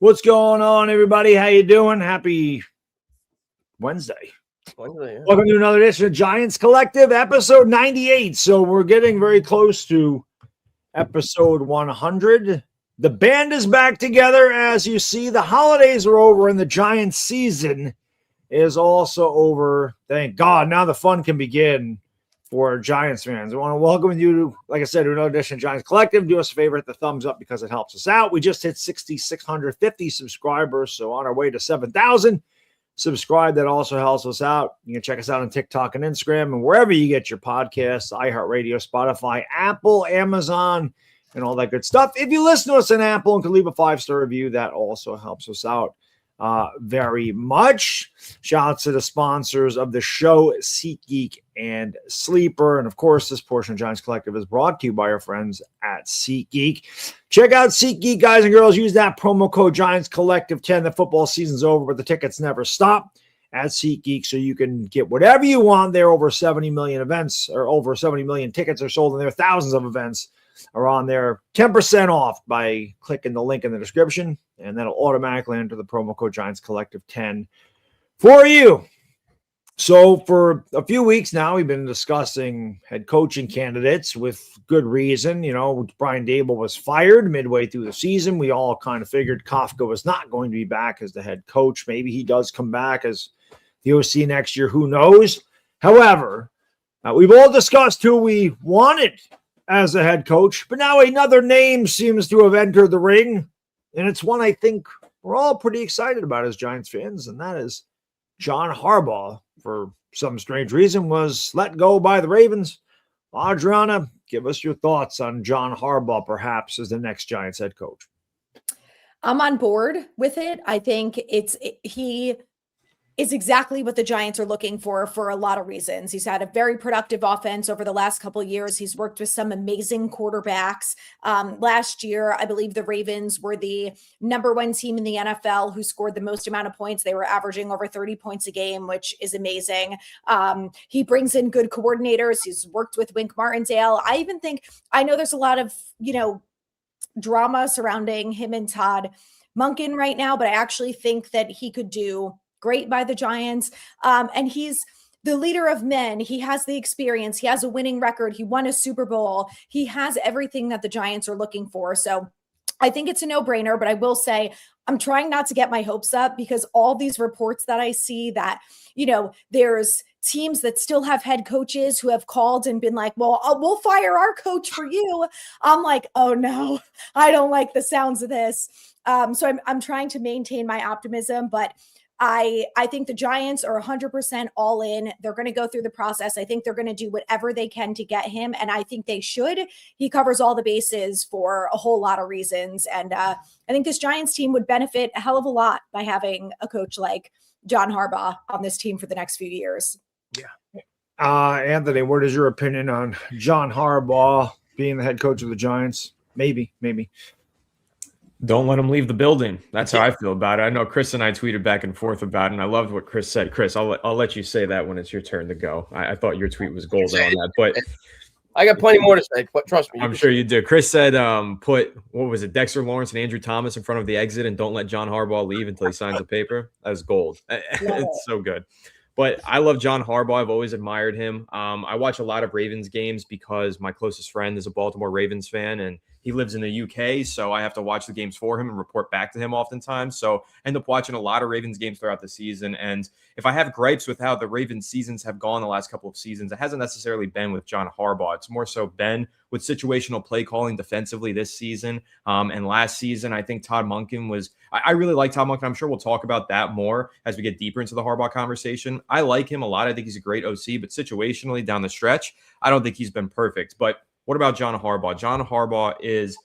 What's going on, everybody? How you doing? Happy Wednesday. Yeah. Welcome to another edition of Giants Collective, episode 98. So we're getting very close to episode 100. The band is back together. As you see, the holidays are over and the Giants season is also over. Thank God. Now the fun can begin for Giants fans. I want to welcome you to, like I said, to another edition of Giants Collective. Do us a favor, hit the thumbs up because it helps us out. We just hit 6,650 subscribers, so on our way to 7,000. Subscribe. That also helps us out. You can check us out on TikTok and Instagram and wherever you get your podcasts, iHeartRadio, Spotify, Apple, Amazon, and all that good stuff. If you listen to us on Apple and can leave a 5-star review, that also helps us out very much. Shout out to the sponsors of the show, SeatGeek and Sleeper. And of course, this portion of Giants Collective is brought to you by our friends at SeatGeek. Check out SeatGeek, guys and girls. Use that promo code Giants Collective 10. The football season's over, but the tickets never stop at SeatGeek, so you can get whatever you want there. Over 70 million events, or over 70 million tickets are sold, and there are thousands of events are on there. 10% off by clicking the link in the description, and that'll automatically enter the promo code Giants Collective 10 for you. So for a few weeks now, we've been discussing head coaching candidates with good reason. You know, Brian Daboll was fired midway through the season. We all kind of figured Kafka was not going to be back as the head coach. Maybe he does come back as the OC next year. Who knows? However, we've all discussed who we wanted as a head coach, but now another name seems to have entered the ring, and it's one I think we're all pretty excited about as Giants fans, and that is John Harbaugh. For some strange reason, was let go by the Ravens. Adriana, give us your thoughts on John Harbaugh, perhaps as the next Giants head coach. I'm on board with it. I think he is exactly what the Giants are looking for a lot of reasons. He's had a very productive offense over the last couple of years. He's worked with some amazing quarterbacks. Last year, I believe the Ravens were the #1 team in the NFL who scored the most amount of points. They were averaging over 30 points a game, which is amazing. He brings in good coordinators. He's worked with Wink Martindale. I know there's a lot of, drama surrounding him and Todd Monken right now, but I actually think that he could do great by the Giants. And he's the leader of men. He has the experience. He has a winning record. He won a Super Bowl. He has everything that the Giants are looking for. So I think it's a no-brainer, but I will say I'm trying not to get my hopes up because all these reports that I see that, there's teams that still have head coaches who have called and been like, well, we'll fire our coach for you. I'm like, oh no, I don't like the sounds of this. So I'm trying to maintain my optimism, but I think the Giants are 100% all in. They're going to go through the process. I think they're going to do whatever they can to get him, and I think they should. He covers all the bases for a whole lot of reasons, and I think this Giants team would benefit a hell of a lot by having a coach like John Harbaugh on this team for the next few years. Yeah. Anthony, what is your opinion on John Harbaugh being the head coach of the Giants? Maybe. Don't let him leave the building. That's how I feel about it. I know Chris and I tweeted back and forth about it, and I loved what Chris said. Chris, I'll let you say that when it's your turn to go. I thought your tweet was golden on that, but I got plenty more to say. But trust me, I'm sure you do. Chris said, "Put Dexter Lawrence and Andrew Thomas in front of the exit, and don't let John Harbaugh leave until he signs a paper." That was gold. It's so good. But I love John Harbaugh. I've always admired him. I watch a lot of Ravens games because my closest friend is a Baltimore Ravens fan, and he lives in the UK, so I have to watch the games for him and report back to him oftentimes. So I end up watching a lot of Ravens games throughout the season. And if I have gripes with how the Ravens seasons have gone the last couple of seasons, it hasn't necessarily been with John Harbaugh. It's more so been with situational play calling defensively this season. And last season, I think Todd Monken was – I really like Todd Monken. I'm sure we'll talk about that more as we get deeper into the Harbaugh conversation. I like him a lot. I think he's a great OC, but situationally down the stretch, I don't think he's been perfect. But what about John Harbaugh? John Harbaugh is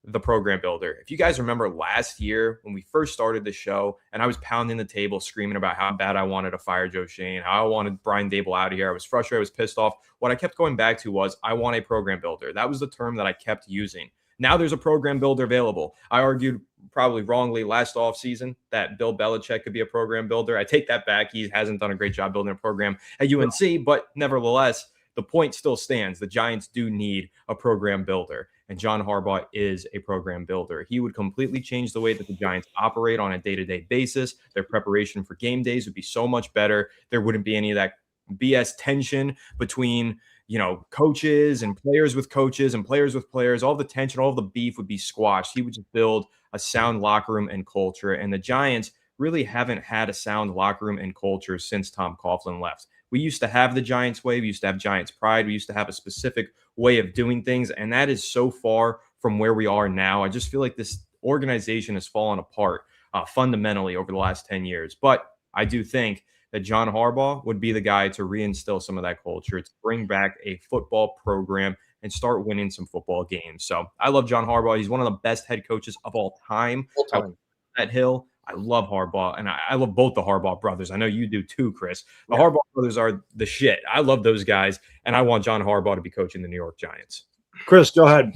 the program builder. If you guys remember last year when we first started the show and I was pounding the table screaming about how bad I wanted to fire Joe Schoen, how I wanted Brian Daboll out of here, I was frustrated, I was pissed off. What I kept going back to was I want a program builder. That was the term that I kept using. Now there's a program builder available. I argued probably wrongly last offseason that Bill Belichick could be a program builder. I take that back. He hasn't done a great job building a program at UNC, but nevertheless, the point still stands. The Giants do need a program builder. And John Harbaugh is a program builder. He would completely change the way that the Giants operate on a day-to-day basis. Their preparation for game days would be so much better. There wouldn't be any of that BS tension between, coaches and players with coaches and players with players. All the tension, all the beef would be squashed. He would just build a sound locker room and culture. And the Giants really haven't had a sound locker room and culture since Tom Coughlin left. We used to have the Giants way. We used to have Giants pride. We used to have a specific way of doing things. And that is so far from where we are now. I just feel like this organization has fallen apart fundamentally over the last 10 years. But I do think that John Harbaugh would be the guy to reinstill some of that culture, to bring back a football program and start winning some football games. So I love John Harbaugh. He's one of the best head coaches of all time. That hill. I love Harbaugh, and I love both the Harbaugh brothers. I know you do too, Chris. The Harbaugh brothers are the shit. I love those guys, and I want John Harbaugh to be coaching the New York Giants. Chris, go ahead.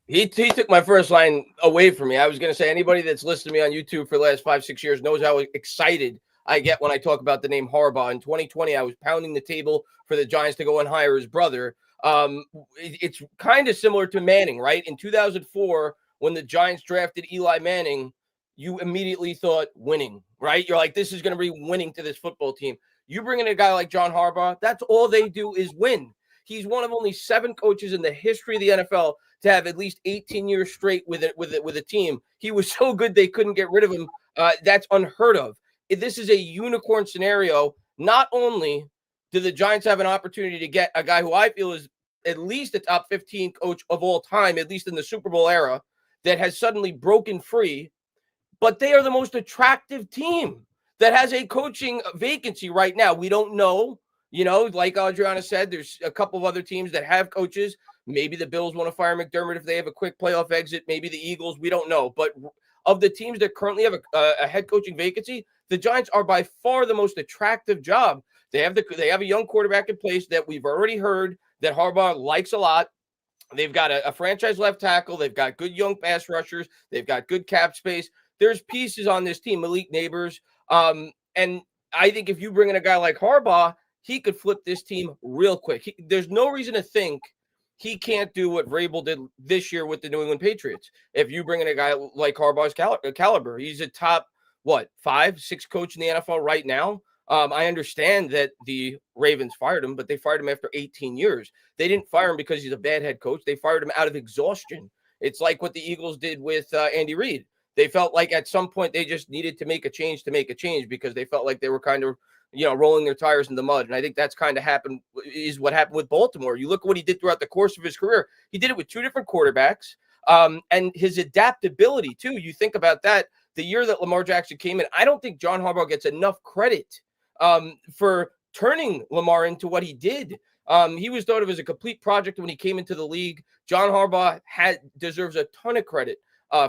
He took my first line away from me. I was going to say anybody that's listened to me on YouTube for the last 5-6 years knows how excited I get when I talk about the name Harbaugh. In 2020, I was pounding the table for the Giants to go and hire his brother. It's kind of similar to Manning, right? In 2004, when the Giants drafted Eli Manning, you immediately thought winning, right? You're like, this is going to be winning to this football team. You bring in a guy like John Harbaugh, that's all they do is win. He's one of only 7 coaches in the history of the NFL to have at least 18 years straight with a team. He was so good they couldn't get rid of him. That's unheard of. This is a unicorn scenario. Not only do the Giants have an opportunity to get a guy who I feel is at least a top 15 coach of all time, at least in the Super Bowl era, that has suddenly broken free, but they are the most attractive team that has a coaching vacancy right now. We don't know, like Adriana said, there's a couple of other teams that have coaches. Maybe the Bills want to fire McDermott if they have a quick playoff exit. Maybe the Eagles, we don't know. But of the teams that currently have a head coaching vacancy, the Giants are by far the most attractive job. They have a young quarterback in place that we've already heard that Harbaugh likes a lot. They've got a franchise left tackle. They've got good young pass rushers. They've got good cap space. There's pieces on this team, Malik Neighbors. And I think if you bring in a guy like Harbaugh, he could flip this team real quick. There's no reason to think he can't do what Vrabel did this year with the New England Patriots. If you bring in a guy like Harbaugh's caliber, he's a top, 5-6 coach in the NFL right now. I understand that the Ravens fired him, but they fired him after 18 years. They didn't fire him because he's a bad head coach. They fired him out of exhaustion. It's like what the Eagles did with Andy Reid. They felt like at some point they just needed to make a change because they felt like they were kind of, rolling their tires in the mud. And I think that's kind of what happened with Baltimore. You look at what he did throughout the course of his career. He did it with 2 different quarterbacks, and his adaptability too. You think about that. The year that Lamar Jackson came in, I don't think John Harbaugh gets enough credit for turning Lamar into what he did. He was thought of as a complete project when he came into the league. John Harbaugh deserves a ton of credit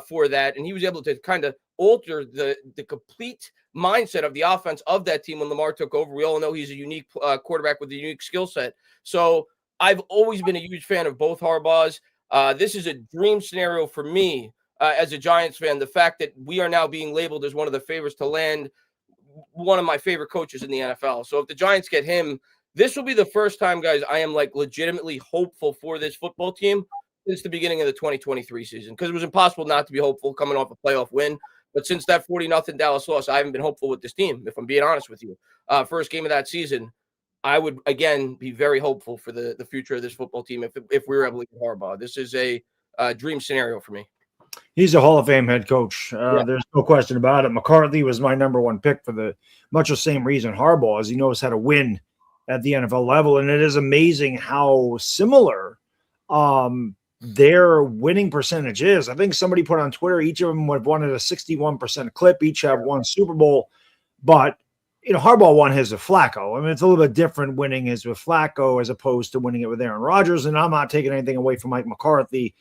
for that, and he was able to kind of alter the complete mindset of the offense of that team when Lamar took over. We all know he's a unique quarterback with a unique skill set. So I've always been a huge fan of both Harbaughs. This is a dream scenario for me as a Giants fan. The fact that we are now being labeled as one of the favorites to land one of my favorite coaches in the NFL. So if the Giants get him, this will be the first time, guys, I am legitimately hopeful for this football team since the beginning of the 2023 season, because it was impossible not to be hopeful coming off a playoff win. But since that 40-0 Dallas loss, I haven't been hopeful with this team, if I'm being honest with you. First game of that season, I would, again, be very hopeful for the future of this football team if we were able to get Harbaugh. This is a dream scenario for me. He's a Hall of Fame head coach. There's no question about it. McCarthy was my number 1 pick for much the same reason Harbaugh, as he knows how to win at the NFL level. And it is amazing how similar their winning percentage is. I think somebody put on Twitter, each of them would have won at a 61% clip, each have won Super Bowl. But, Harbaugh won his with Flacco. I mean, it's a little bit different winning his with Flacco as opposed to winning it with Aaron Rodgers. And I'm not taking anything away from Mike McCarthy.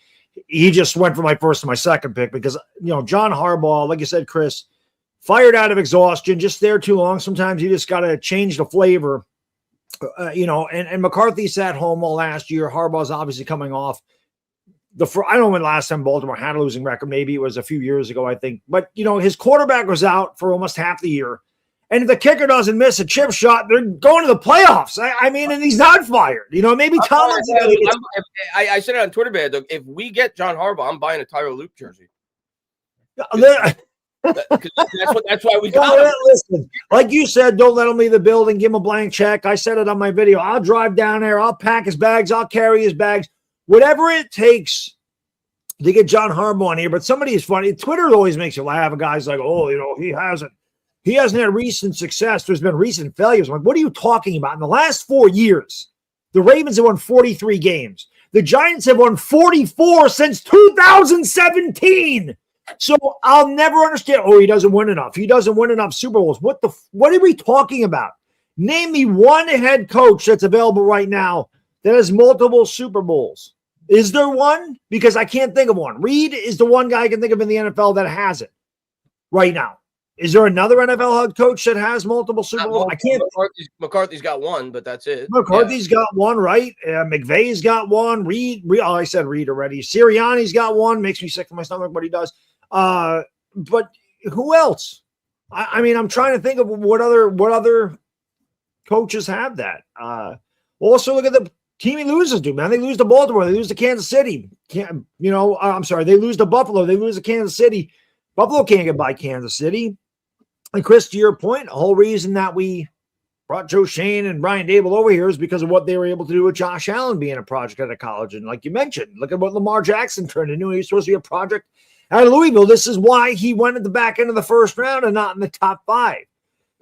He just went for my first and my second pick because, John Harbaugh, like you said, Chris, fired out of exhaustion, just there too long. Sometimes you just got to change the flavor, and McCarthy sat home all last year. Harbaugh's obviously coming off I don't know when last time Baltimore had a losing record. Maybe it was a few years ago, I think. But, his quarterback was out for almost half the year. And if the kicker doesn't miss a chip shot, they're going to the playoffs. I mean, and he's not fired. Maybe Tomlin's. I said it on Twitter, man. If we get John Harbaugh, I'm buying a Tyler Luke jersey. That's why we got him. Listen, like you said, don't let him leave the building. Give him a blank check. I said it on my video. I'll drive down there. I'll pack his bags. I'll carry his bags. Whatever it takes to get John Harbaugh in here. But somebody is funny. Twitter always makes you laugh. A guy's like, he hasn't had recent success. There's been recent failures. I'm like, what are you talking about? In the last 4 years, the Ravens have won 43 games. The Giants have won 44 since 2017. So I'll never understand. He doesn't win enough. He doesn't win enough Super Bowls. What are we talking about? Name me one head coach that's available right now that has multiple Super Bowls. Is there one? Because I can't think of one. Reed is the one guy I can think of in the NFL that has it right now. Is there another NFL head coach that has multiple Super Bowls? I can't. McCarthy's got one, but that's it. McCarthy's got one, right? McVay's got one. Reed. I said Reed already. Sirianni's got one. Makes me sick to my stomach, but he does. But who else? I mean, I'm trying to think of what other coaches have that. Also, look at the team he loses to, man. They lose to Baltimore. They lose to Kansas City. I'm sorry. They lose to Buffalo. They lose to Kansas City. Buffalo can't get by Kansas City. And Chris, to your point, the whole reason that we brought Joe Schoen and Brian Dable over here is because of what they were able to do with Josh Allen being a project out of college. And like you mentioned, look at what Lamar Jackson turned into. He was supposed to be a project out of Louisville. This is why he went at the back end of the first round and not in the top 5.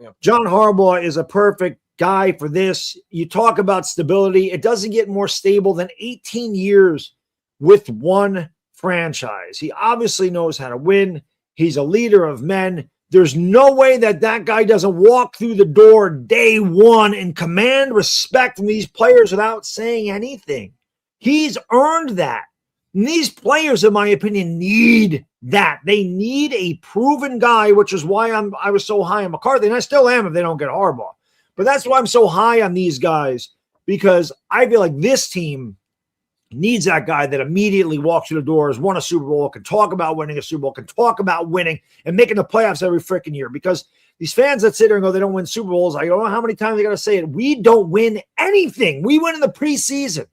Yeah. John Harbaugh is a perfect guy for this. You talk about stability. It doesn't get more stable than 18 years with one franchise. He obviously knows how to win. He's a leader of men. There's no way that guy doesn't walk through the door day one and command respect from these players without saying anything. He's earned that. And these players, in my opinion, need that. They need a proven guy, which is why I was so high on McCarthy, and I still am if they don't get Harbaugh. But that's why I'm so high on these guys, because I feel like this team needs that guy that immediately walks through the door, has won a Super Bowl, can talk about winning a Super Bowl, can talk about winning and making the playoffs every freaking year. Because these fans that sit there and go, they don't win Super Bowls, I don't know how many times they got to say it. We don't win anything. We win in the preseason.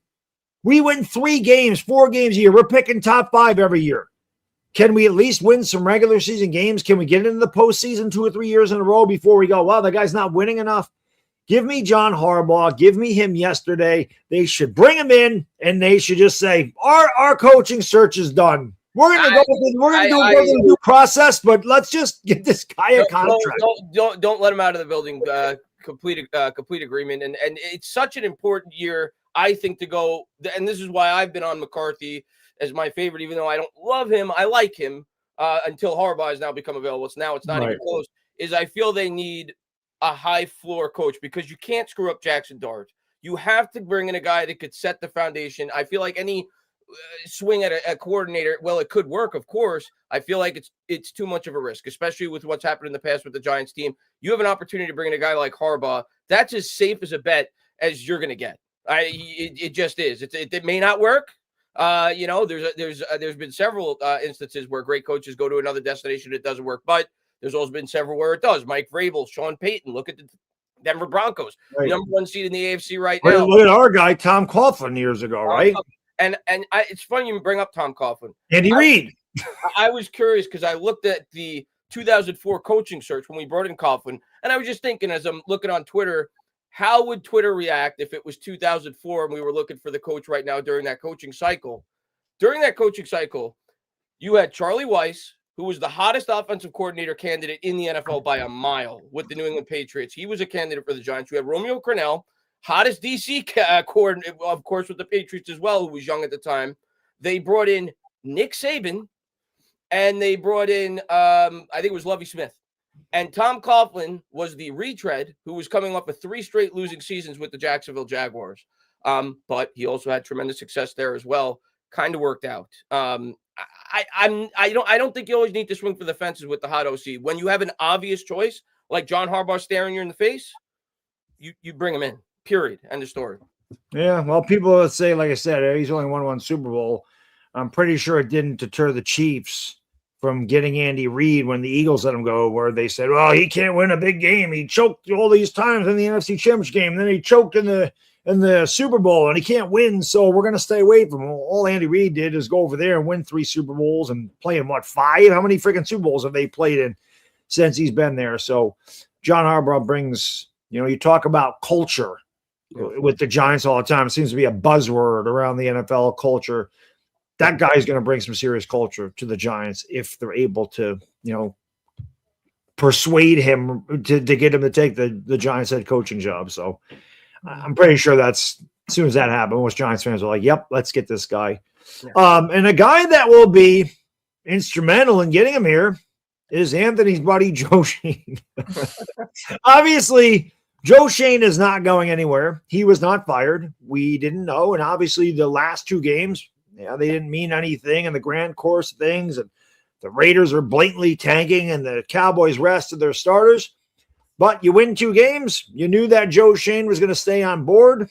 We win 3 games, 4 games a year. We're picking top 5 every year. Can we at least win some regular season games? Can we get into the postseason 2 or 3 years in a row before we go, well, the guy's not winning enough? Give me John Harbaugh. Give me him yesterday. They should bring him in, and they should just say, our coaching search is done. We're going to go through a new process, but let's just get this guy a contract. Don't let him out of the building. Complete agreement. And it's such an important year, I think, to go. And this is why I've been on McCarthy as my favorite, even though I don't love him. I like him until Harbaugh has now become available. It's not even close. Is I feel they need a high floor coach, because you can't screw up Jackson Dart. You have to bring in a guy that could set the foundation. I feel like any swing at a coordinator, well, it could work, of course. I feel like it's too much of a risk, especially with what's happened in the past with the Giants team. You have an opportunity to bring in a guy like Harbaugh. That's as safe as a bet as you're going to get. It just is. It may not work. There's been several instances where great coaches go to another destination. It doesn't work, but there's also been several where it does. Mike Vrabel, Sean Payton. Look at the Denver Broncos, number 1 seed in the AFC right now. Look at our guy, Tom Coughlin, years ago, right? And it's funny you bring up Tom Coughlin. Andy Reid. I was curious because I looked at the 2004 coaching search when we brought in Coughlin, and I was just thinking as I'm looking on Twitter, how would Twitter react if it was 2004 and we were looking for the coach right now during that coaching cycle? During that coaching cycle, you had Charlie Weiss, who was the hottest offensive coordinator candidate in the NFL by a mile with the New England Patriots. He was a candidate for the Giants. You had Romeo Crennel, hottest DC coordinator, of course, with the Patriots as well, who was young at the time. They brought in Nick Saban, and they brought in, I think it was Lovie Smith. And Tom Coughlin was the retread who was coming up with 3 straight losing seasons with the Jacksonville Jaguars. But he also had tremendous success there as well. Kind of worked out. I don't think you always need to swing for the fences with the hot OC. When you have an obvious choice, like John Harbaugh staring you in the face, you bring him in, period. End of story. Yeah, well, people say, like I said, he's only won 1 Super Bowl. I'm pretty sure it didn't deter the Chiefs from getting Andy Reid when the Eagles let him go, where they said, well, he can't win a big game. He choked all these times in the NFC Championship game. And then he choked in the Super Bowl and he can't win. So we're going to stay away from him. All Andy Reid did is go over there and win 3 Super Bowls and play in 5? How many freaking Super Bowls have they played in since he's been there? So John Harbaugh brings, you talk about culture with the Giants all the time. It seems to be a buzzword around the NFL, culture. That guy's going to bring some serious culture to the Giants if they're able to, persuade him to get him to take the Giants head coaching job. So I'm pretty sure that's as soon as that happened, most Giants fans are like, yep, let's get this guy. Yeah. And a guy that will be instrumental in getting him here is Anthony's buddy, Joe Schoen. Obviously, Joe Schoen is not going anywhere. He was not fired. We didn't know. And obviously the last 2 games, they didn't mean anything in the grand course of things. And the Raiders are blatantly tanking and the Cowboys rested their starters. But you win 2 games. You knew that Joe Schoen was going to stay on board.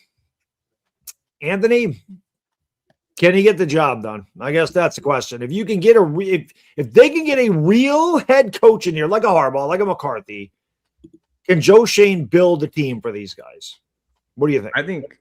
Anthony, can he get the job done? I guess that's the question. If you can get if they can get a real head coach in here, like a Harbaugh, like a McCarthy, can Joe Schoen build a team for these guys? What do you think?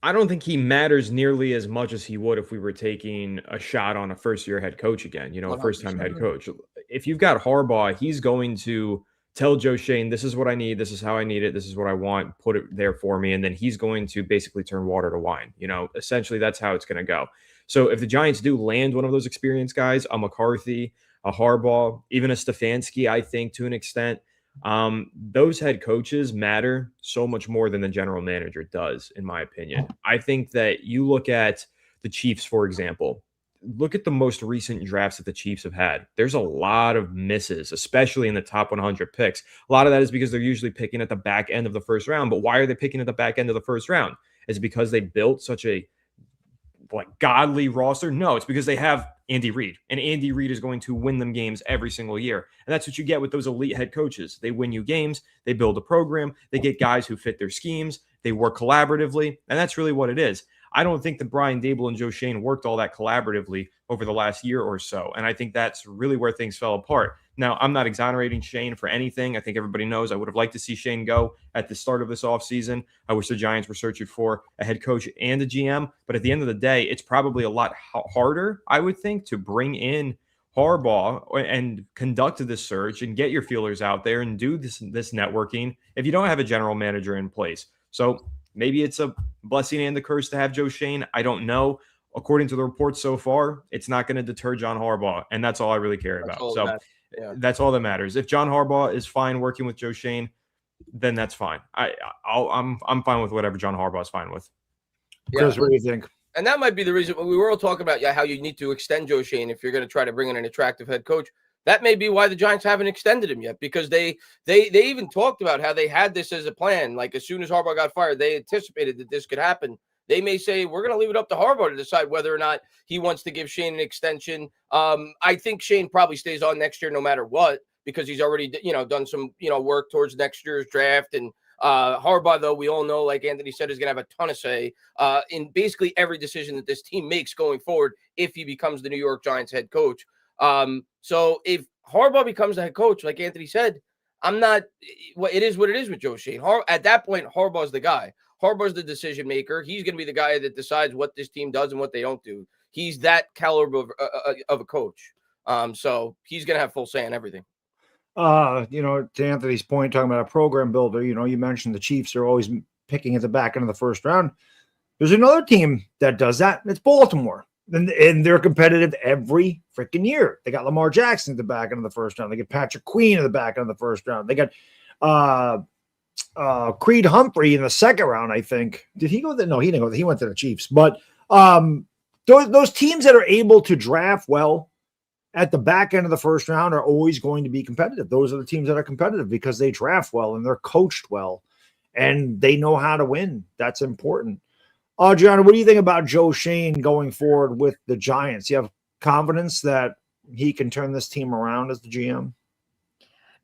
I don't think he matters nearly as much as he would if we were taking a shot on a first-year head coach again, a first-time head coach. If you've got Harbaugh, he's going to tell Joe Schoen, this is what I need, this is how I need it, this is what I want, put it there for me, and then he's going to basically turn water to wine. Essentially that's how it's going to go. So if the Giants do land one of those experienced guys, a McCarthy, a Harbaugh, even a Stefanski, I think to an extent, those head coaches matter so much more than the general manager does, in my opinion. I think that you look at the Chiefs, for example, look at the most recent drafts that the Chiefs have had. There's a lot of misses, especially in the top 100 picks. A lot of that is because they're usually picking at the back end of the first round. But why are they picking at the back end of the first round? Is it because they built such a godly roster? No, it's because they have Andy Reid, and Andy Reid is going to win them games every single year. And that's what you get with those elite head coaches. They win you games, they build a program, they get guys who fit their schemes, they work collaboratively, and that's really what it is. I don't think that Brian Daboll and Joe Schoen worked all that collaboratively over the last year or so, and I think that's really where things fell apart. Now, I'm not exonerating Schoen for anything. I think everybody knows I would have liked to see Schoen go at the start of this offseason. I wish the Giants were searching for a head coach and a GM, but at the end of the day, it's probably a lot harder, I would think, to bring in Harbaugh and conduct this search and get your feelers out there and do this networking if you don't have a general manager in place. So maybe it's a blessing and a curse to have Joe Schoen. I don't know. According to the reports so far, it's not going to deter John Harbaugh, and that's all I really care about. So that's all that matters. If John Harbaugh is fine working with Joe Schoen, then that's fine. I'm fine with whatever John Harbaugh is fine with. Chris, what do you think? And that might be the reason we were all talking about how you need to extend Joe Schoen if you're going to try to bring in an attractive head coach. That may be why the Giants haven't extended him yet, because they even talked about how they had this as a plan. Like as soon as Harbaugh got fired, they anticipated that this could happen. They may say, we're going to leave it up to Harbaugh to decide whether or not he wants to give Schoen an extension. I think Schoen probably stays on next year no matter what, because he's already, done some, work towards next year's draft. And Harbaugh, though, we all know, like Anthony said, is going to have a ton of say in basically every decision that this team makes going forward if he becomes the New York Giants head coach. So if Harbaugh becomes the head coach, like Anthony said, it is what it is with Joe Schoen. At that point, Harbaugh's the guy. Harbaugh's the decision maker. He's going to be the guy that decides what this team does and what they don't do. He's that caliber of a coach. So he's going to have full say on everything. To Anthony's point, talking about a program builder, you mentioned the Chiefs are always picking at the back end of the first round. There's another team that does that. It's Baltimore. And they're competitive every freaking year. They got Lamar Jackson at the back end of the first round. They get Patrick Queen at the back end of the first round. They got Creed Humphrey in the second round, I think. Did he go there? No, he didn't go there. He went to the Chiefs. But those teams that are able to draft well at the back end of the first round are always going to be competitive. Those are the teams that are competitive because they draft well and they're coached well and they know how to win. That's important. Gianna, what do you think about Joe Schoen going forward with the Giants? You have confidence that he can turn this team around as the GM?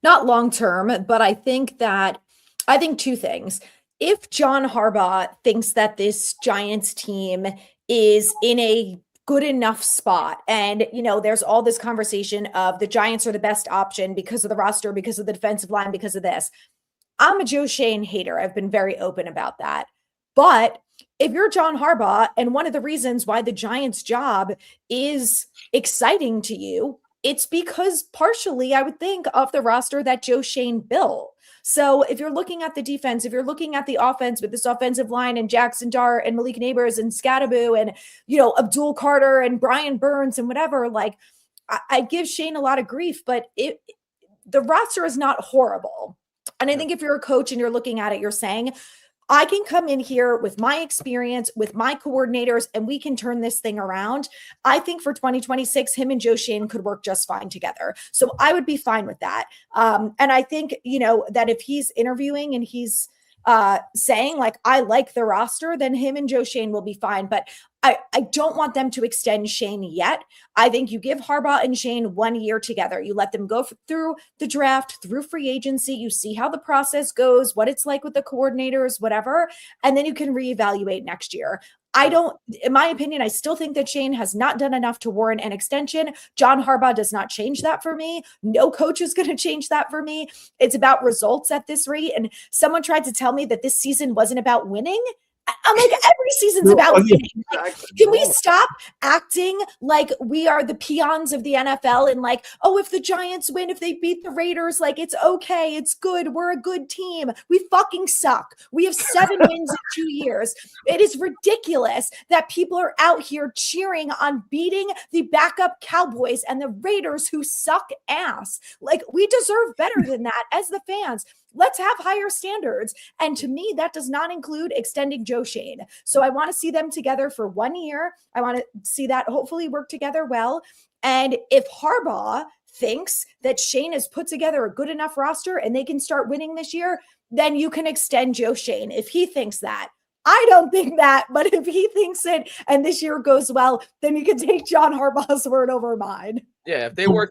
Not long term, but I think 2 things. If John Harbaugh thinks that this Giants team is in a good enough spot. And, there's all this conversation of the Giants are the best option because of the roster, because of the defensive line, because of this. I'm a Joe Schoen hater. I've been very open about that. But if you're John Harbaugh, and one of the reasons why the Giants' job is exciting to you, it's because partially, I would think, of the roster that Joe Schoen built. So if you're looking at the defense, if you're looking at the offense with this offensive line and Jackson Dart and Malik Neighbors and Scadaboo and, Abdul Carter and Brian Burns and whatever, like I give Schoen a lot of grief, but the roster is not horrible. And I think if you're a coach and you're looking at it, you're saying, I can come in here with my experience, with my coordinators, and we can turn this thing around. I think for 2026, him and Joe Schoen could work just fine together. So I would be fine with that. And I think, that if he's interviewing and he's saying like, I like the roster, then him and Joe Schoen will be fine. But I don't want them to extend Schoen yet. I think you give Harbaugh and Schoen 1 year together. You let them go through the draft, through free agency. You see how the process goes, what it's like with the coordinators, whatever. And then you can reevaluate next year. In my opinion, I still think that Schoen has not done enough to warrant an extension. John Harbaugh does not change that for me. No coach is going to change that for me. It's about results at this rate. And someone tried to tell me that this season wasn't about winning. I'm like, every season's about winning. Like, can we stop acting like we are the peons of the NFL and like, oh, if the Giants win, if they beat the Raiders, like it's okay, it's good, we're a good team. We fucking suck. We have 7 wins in 2 years. It is ridiculous that people are out here cheering on beating the backup Cowboys and the Raiders who suck ass. Like, we deserve better than that as the fans. Let's have higher standards. And to me, that does not include extending Joe Schoen. So I want to see them together for 1 year. I want to see that hopefully work together well. And if Harbaugh thinks that Schoen has put together a good enough roster and they can start winning this year, then you can extend Joe Schoen if he thinks that. I don't think that, but if he thinks it and this year goes well, then you can take John Harbaugh's word over mine. Yeah, if they work,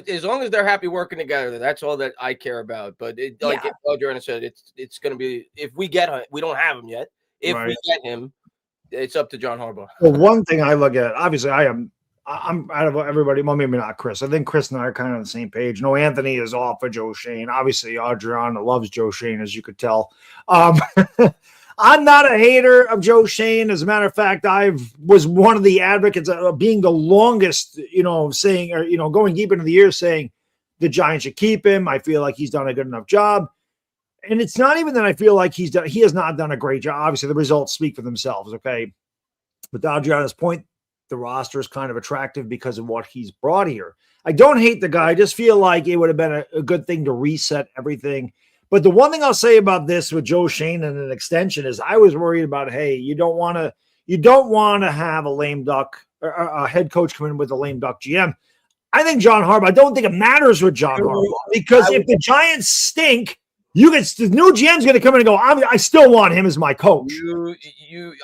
as long as they're happy working together, that's all that I care about. But Adriana said, it's going to be, if we get him, we don't have him yet. If we get him, it's up to John Harbaugh. Well, one thing I look at, obviously, I'm out of everybody. Well, maybe not Chris. I think Chris and I are kind of on the same page. No, Anthony is off of Joe Schoen. Obviously, Adriana loves Joe Schoen, as you could tell. I'm not a hater of Joe Schoen. As a matter of fact, I was one of the advocates of being the longest, saying, or, going deep into the years saying the Giants should keep him. I feel like he's done a good enough job. And it's not even that I feel like he has not done a great job. Obviously, the results speak for themselves. Okay. But to Adriana's point, the roster is kind of attractive because of what he's brought here. I don't hate the guy. I just feel like it would have been a good thing to reset everything. But the one thing I'll say about this with Joe Schoen and an extension is I was worried about, hey, you don't want to have a lame duck or a head coach come in with a lame duck GM. I think John Harbaugh, I don't think it matters with John Harbaugh because if the Giants stink, the new GM's going to come in and go, I still want him as my coach.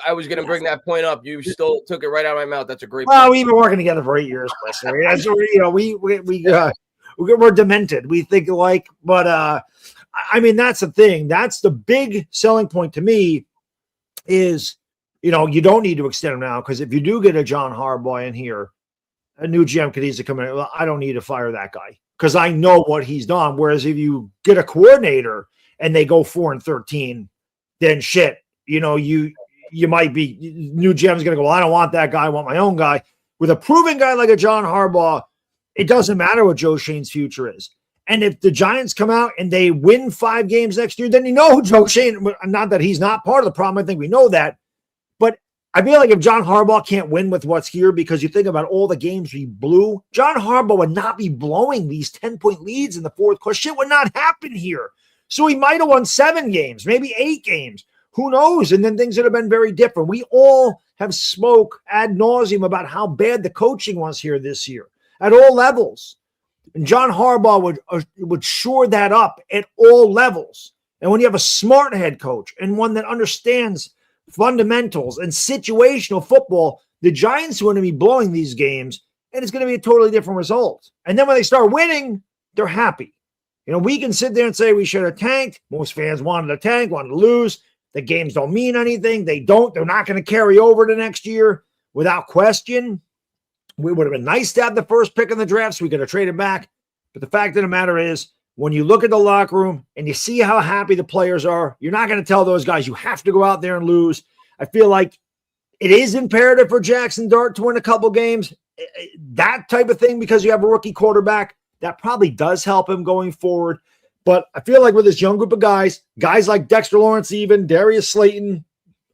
I was going to bring that point up. You still took it right out of my mouth. That's a great point. Well, we've been working together for 8 years. We're demented. We think alike, but I mean, that's the thing. That's the big selling point to me is, you don't need to extend him now because if you do get a John Harbaugh in here, a new GM could easily come in. Well, I don't need to fire that guy because I know what he's done. Whereas if you get a coordinator and they go 4-13, then shit, you might be new GM's going to go, well, I don't want that guy. I want my own guy. With a proven guy like a John Harbaugh, it doesn't matter what Joe Schoen's future is. And if the Giants come out and they win 5 games next year, then who Joe Schoen, not that he's not part of the problem. I think we know that. But I feel like if John Harbaugh can't win with what's here, because you think about all the games he blew, John Harbaugh would not be blowing these 10-point leads in the fourth quarter. Shit would not happen here. So he might have won 7 games, maybe 8 games. Who knows? And then things would have been very different. We all have spoke ad nauseum about how bad the coaching was here this year at all levels. And John Harbaugh would shore that up at all levels. And when you have a smart head coach and one that understands fundamentals and situational football, the Giants are going to be blowing these games, and it's going to be a totally different result. And then when they start winning, they're happy. We can sit there and say we should have tanked. Most fans wanted to tank, wanted to lose. The games don't mean anything. They're not going to carry over to next year. without question, we would have been nice to have the first pick in the draft so we could have traded back. But the fact of the matter is, when you look at the locker room and you see how happy the players are, you're not going to tell those guys you have to go out there and lose. I feel like it is imperative for Jackson Dart to win a couple games. That type of thing, because you have a rookie quarterback, that probably does help him going forward. But I feel like with this young group of guys like Dexter Lawrence, even Darius Slayton,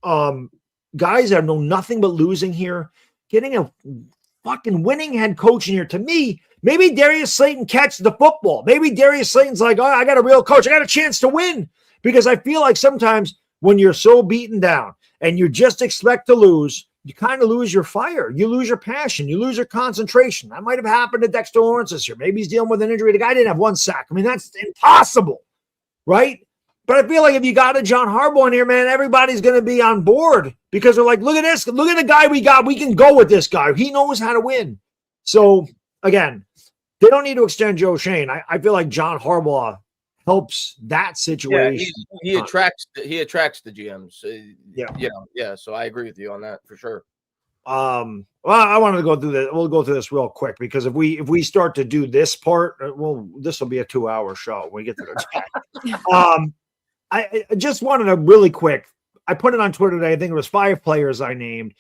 guys that know nothing but losing here, getting a fucking winning head coach in here. To me, maybe Darius Slayton catches the football. Maybe Darius Slayton's like, oh, I got a real coach. I got a chance to win. Because I feel like sometimes when you're so beaten down and you just expect to lose, you kind of lose your fire. You lose your passion. You lose your concentration. That might have happened to Dexter Lawrence this year. Maybe he's dealing with an injury. The guy didn't have one sack. I mean, that's impossible, right? But I feel like if you got a John Harbaugh in here, man, everybody's going to be on board because they're like, look at this. Look at the guy we got. We can go with this guy. He knows how to win. So, again, they don't need to extend Joe Schoen. I feel like John Harbaugh helps that situation. Yeah, he attracts the GMs. Yeah. So I agree with you on that for sure. Well, I wanted to go through that. We'll go through this real quick because if we start to do this part, this will be a 2-hour show when we get to the chat. I just wanted to really quick. I put it on Twitter today. I think it was 5 players I named,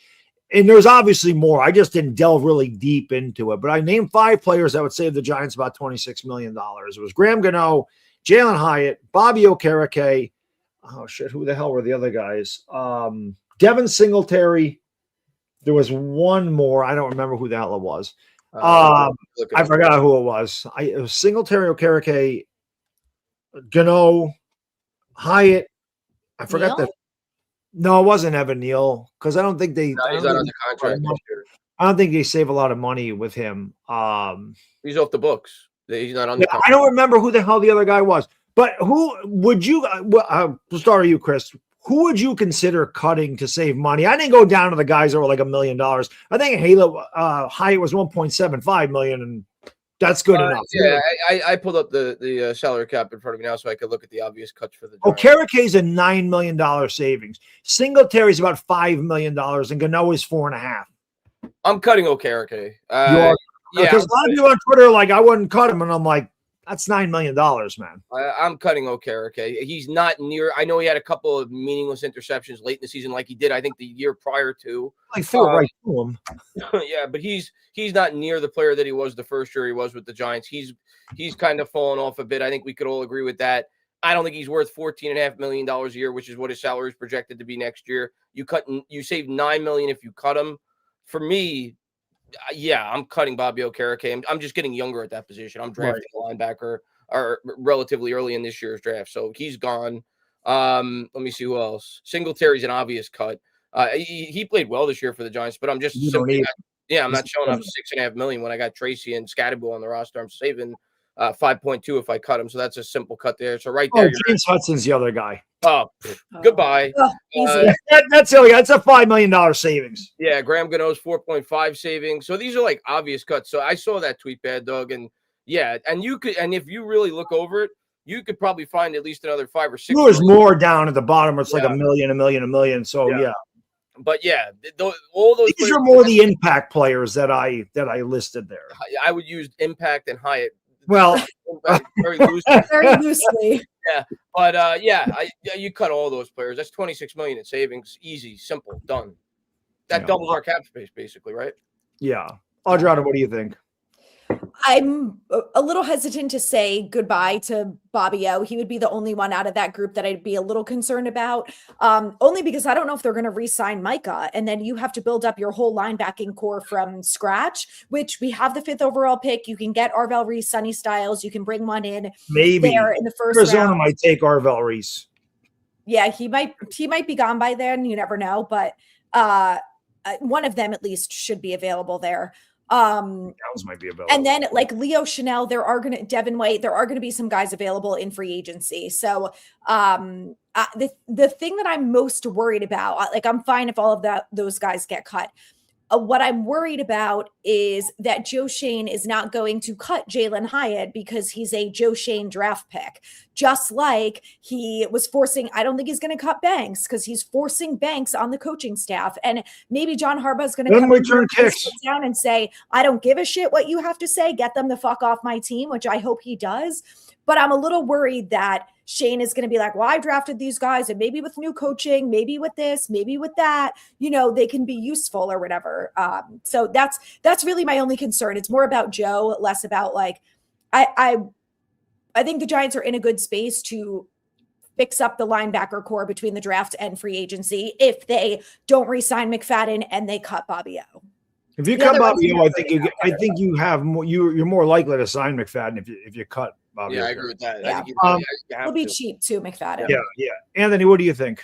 and there's obviously more. I just didn't delve really deep into it, but I named 5 players that would save the Giants about $26 million. It was Graham Gano, Jalen Hyatt, Bobby Okereke. Oh shit, who the hell were the other guys? Devin Singletary. There was one more. I don't remember who the hell it was. I forgot who it was. It was Singletary, Okereke, Gano, Hyatt. I forgot that. No, it wasn't Evan Neal because I don't think they. No, he's not under contract this year. I don't think they save a lot of money with him. He's off the books. He's not on the contract. I don't remember who the hell the other guy was. But who would you? To start with you, Chris. Who would you consider cutting to save money? I didn't go down to the guys that were like $1 million. I think Hyatt was $1.75 million, and that's good enough. Yeah, I pulled up the salary cap in front of me now so I could look at the obvious cuts for the Giants. Okereke is a $9 million savings. Singletary is about $5 million, and Gano is $4.5 million. I'm cutting Okereke. Yeah, because a lot of people on Twitter are like, I wouldn't cut him, and I'm like, that's $9 million, man. I'm cutting Okereke. He's not near. I know he had a couple of meaningless interceptions late in the season, like he did, I think, the year prior to. I threw it right to him. Yeah, but he's not near the player that he was the first year he was with the Giants. He's kind of fallen off a bit. I think we could all agree with that. I don't think he's worth $14.5 million a year, which is what his salary is projected to be next year. You save $9 million if you cut him. For me, yeah, I'm cutting Bobby Okereke. I'm just getting younger at that position. I'm drafting a linebacker relatively early in this year's draft, so he's gone. Let me see who else. Singletary's an obvious cut. He played well this year for the Giants, but I'm just I'm not showing up $6.5 million when I got Tracy and Scatterbill on the roster. I'm saving 5.2 if I cut him, so that's a simple cut there. So right there, James Hudson's the other guy. Goodbye. That's the other guy. That's a $5 million savings. Yeah, Graham Gano's 4.5 savings. So these are like obvious cuts. So I saw that tweet, Baddog, and yeah, and you could, and if you really look over it, you could probably find at least another 5 or 6. There's more down at the bottom. It's like $1 million. So yeah. But yeah, all those. These are more the impact players that I listed there. I would use Impact and Hyatt. Well, very loosely. Very loosely. Yeah, but you cut all those players. That's $26 million in savings. Easy, simple, done. That doubles our cap space, basically, right? Yeah. Audrina, what do you think? I'm a little hesitant to say goodbye to Bobby O. He would be the only one out of that group that I'd be a little concerned about, only because I don't know if they're going to re-sign Micah, and then you have to build up your whole linebacking core from scratch, which we have the 5th overall pick. You can get Arvell Reese, Sonny Styles. You can bring one in maybe there in the first Arizona round. might take Arvell Reese. Yeah, he might be gone by then. You never know, but one of them at least should be available there. Downs might be available. And then like Leo Chanel, Devin White, there are going to be some guys available in free agency. So the thing that I'm most worried about, like I'm fine if all of those guys get cut. What I'm worried about is that Joe Schoen is not going to cut Jalen Hyatt because he's a Joe Schoen draft pick. Just like he was forcing, I don't think he's going to cut Banks because he's forcing Banks on the coaching staff. And maybe John Harbaugh is going to come return kicks down and say, I don't give a shit what you have to say. Get them the fuck off my team, which I hope he does. But I'm a little worried that Schoen is going to be like, well, I drafted these guys, and maybe with new coaching, maybe with this, maybe with that, they can be useful or whatever. So that's really my only concern. It's more about Joe, less about like, I think the Giants are in a good space to fix up the linebacker core between the draft and free agency if they don't re-sign McFadden and they cut Bobby O. If you cut Bobby O, I think you have more. You're more likely to sign McFadden if you cut Bobby. Yeah, O. I agree with that. Yeah. I think He'll be cheap too, McFadden. Yeah. Anthony, what do you think?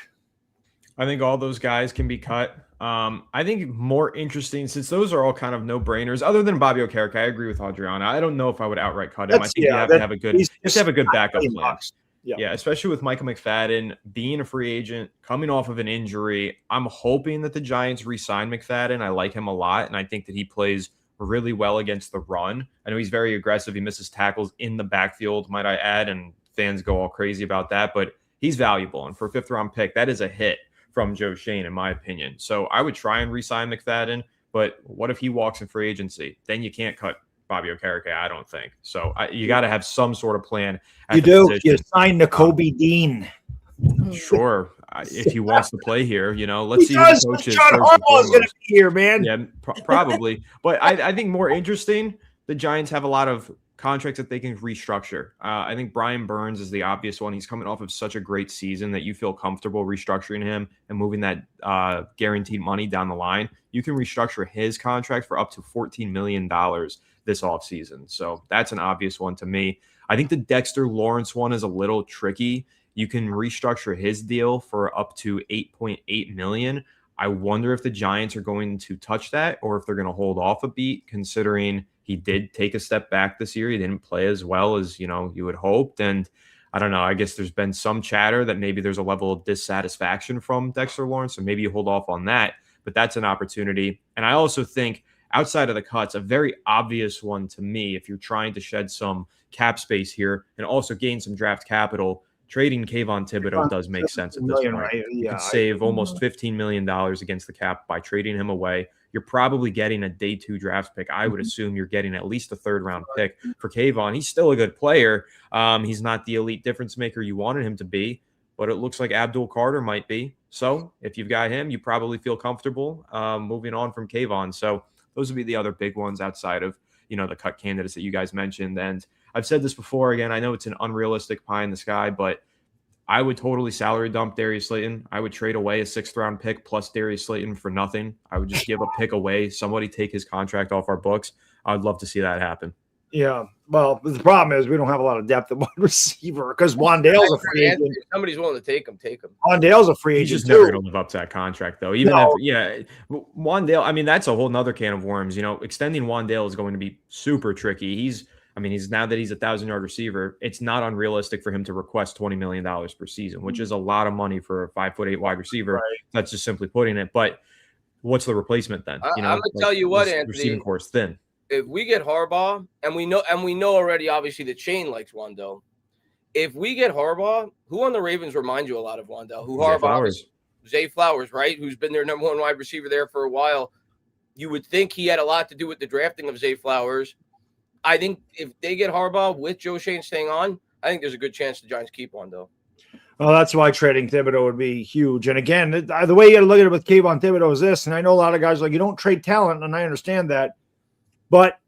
I think all those guys can be cut. I think more interesting, since those are all kind of no-brainers, other than Bobby Okereke. I agree with Adriana. I don't know if I would outright cut him. I think you have to have a good backup plan. Yeah, especially with Micah McFadden being a free agent, coming off of an injury. I'm hoping that the Giants re-sign McFadden. I like him a lot, and I think that he plays really well against the run. I know he's very aggressive. He misses tackles in the backfield, might I add, and fans go all crazy about that, but he's valuable. And for a 5th-round pick, that is a hit from Joe Schoen, in my opinion. So I would try and re-sign McFadden, but what if he walks in free agency? Then you can't cut Bobby Okereke, I don't think. So you got to have some sort of plan. You do. Position. You sign Nakobe Dean. Sure. If he wants to play here, let's see. John Harbaugh is going to be here, man. Yeah, probably. But I think more interesting, the Giants have a lot of contracts that they can restructure. I think Brian Burns is the obvious one. He's coming off of such a great season that you feel comfortable restructuring him and moving that guaranteed money down the line. You can restructure his contract for up to $14 million this offseason. So that's an obvious one to me. I think the Dexter Lawrence one is a little tricky. You can restructure his deal for up to $8.8 million. I wonder if the Giants are going to touch that or if they're going to hold off a beat, considering he did take a step back this year. He didn't play as well as, you had hoped. And I don't know, I guess there's been some chatter that maybe there's a level of dissatisfaction from Dexter Lawrence. So maybe you hold off on that, but that's an opportunity. And I also think outside of the cuts, a very obvious one to me, if you're trying to shed some cap space here and also gain some draft capital, trading Kayvon Thibodeau does make sense at this point. Right? You could save almost $15 million against the cap by trading him away. You're probably getting a day 2 draft pick. I would assume you're getting at least a 3rd-round pick for Kayvon. He's still a good player. He's not the elite difference maker you wanted him to be, but it looks like Abdul Carter might be. So if you've got him, you probably feel comfortable moving on from Kayvon. So those would be the other big ones outside of, the cut candidates that you guys mentioned. And I've said this before, again, I know it's an unrealistic pie in the sky, but I would totally salary dump Darius Slayton. I would trade away a 6th-round pick plus Darius Slayton for nothing. I would just give a pick away. Somebody take his contract off our books. I'd love to see that happen. Yeah. Well, the problem is we don't have a lot of depth at wide receiver because Wandale's a free agent. If somebody's willing to take him, take him. Wandale's a free agent. He's just never going to live up to that contract, though. Even if Wandale, I mean, that's a whole nother can of worms. Extending Wandale is going to be super tricky. He's now that he's a 1,000-yard receiver, it's not unrealistic for him to request $20 million per season, which is a lot of money for a 5'8" wide receiver. Right. That's just simply putting it. But what's the replacement then? I'm going to tell you what, Anthony. Receiving core is thin. If we get Harbaugh, and we know already, obviously, the chain likes Wandale. If we get Harbaugh, who on the Ravens remind you a lot of Wandale? Zay Flowers, right? Who's been their number 1 wide receiver there for a while. You would think he had a lot to do with the drafting of Zay Flowers. I think if they get Harbaugh with Joe Schoen staying on, I think there's a good chance the Giants keep Wandale. Well, that's why trading Thibodeau would be huge. And again, the way you got to look at it with Kayvon Thibodeau is this, and I know a lot of guys you don't trade talent, and I understand that. But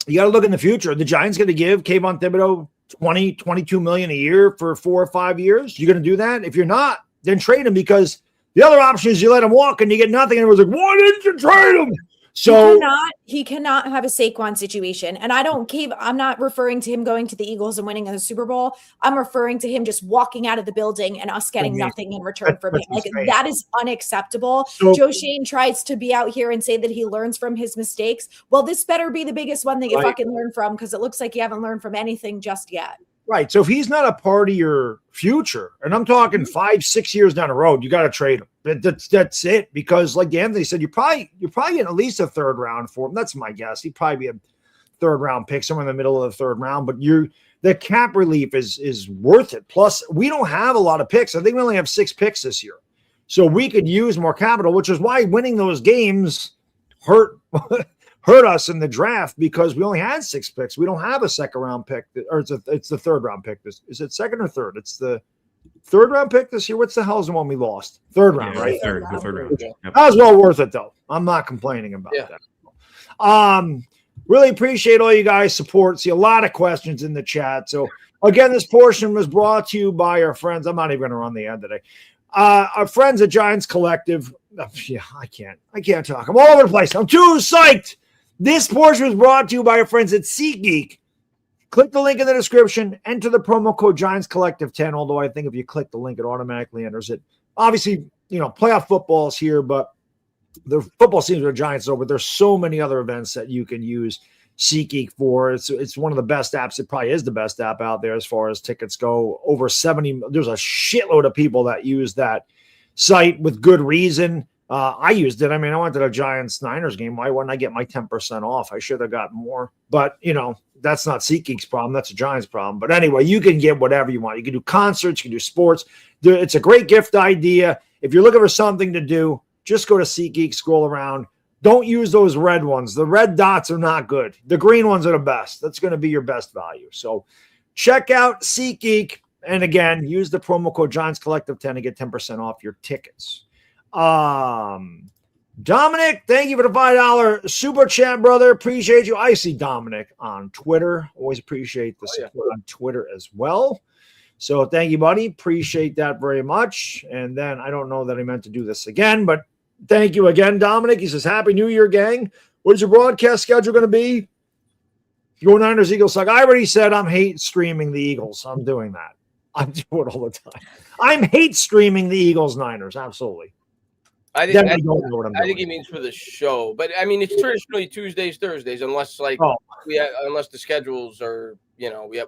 you got to look in the future. The Giants going to give Kayvon Thibodeau $20, $22 million a year for 4 or 5 years? You're going to do that? If you're not, then trade him, because the other option is you let him walk and you get nothing. And everyone's like, why didn't you trade him? So he cannot have a Saquon situation. And I'm not referring to him going to the Eagles and winning the Super Bowl. I'm referring to him just walking out of the building and us getting nothing in return for him. That is unacceptable. So, Joe Schoen tries to be out here and say that he learns from his mistakes. Well, this better be the biggest one that you fucking learn from, because it looks like you haven't learned from anything just yet. Right. So if he's not a part of your future, and I'm talking 5-6 years down the road, you got to trade him. That's it. Because like Anthony said, you're probably getting at least a third round for him. That's my guess. He'd probably be a third round pick, somewhere in the middle of the third round. But the cap relief is worth it. Plus, we don't have a lot of picks. I think we only have 6 picks this year. So we could use more capital, which is why winning those games hurt us in the draft, because we only had 6 picks. We don't have a second round pick, or it's the third round pick. Is it second or third? It's the third round pick this year. What's the hell's the one we lost? Third round, right? The third round. Yep. That was well worth it, though. I'm not complaining about that. Really appreciate all you guys' support. See a lot of questions in the chat. So again, this portion was brought to you by our friends. I'm not even going to run the ad today. Our friends at Giants Collective. Yeah, I can't talk. I'm all over the place. I'm too psyched. This portion was brought to you by our friends at SeatGeek. Click the link in the description. Enter the promo code Giants Collective 10. Although I think if you click the link, it automatically enters it. Obviously, playoff football is here, but the football season with the Giants is over. There's so many other events that you can use SeatGeek for. It's one of the best apps. It probably is the best app out there as far as tickets go. Over 70. There's a shitload of people that use that site with good reason. I used it. I mean, I went to the Giants-Niners game. Why wouldn't I get my 10% off? I should have got more. But, that's not SeatGeek's problem. That's a Giants problem. But anyway, you can get whatever you want. You can do concerts. You can do sports. It's a great gift idea. If you're looking for something to do, just go to SeatGeek, scroll around. Don't use those red ones. The red dots are not good. The green ones are the best. That's going to be your best value. So check out SeatGeek. And again, use the promo code Giants Collective 10 to get 10% off your tickets. Dominic, thank you for the $5 super chat, brother. Appreciate you. I see Dominic on Twitter. Always appreciate the support on Twitter as well. So thank you, buddy. Appreciate that very much. And then I don't know that I meant to do this again, but thank you again, Dominic. He says, Happy New Year, gang. What is your broadcast schedule going to be? Go Niners, Eagles suck. I already said I'm hate streaming the Eagles. I'm doing that. I do it all the time. I'm hate streaming the Eagles Niners. Absolutely. I think he means for the show, but I mean it's traditionally Tuesdays, Thursdays, unless unless the schedules are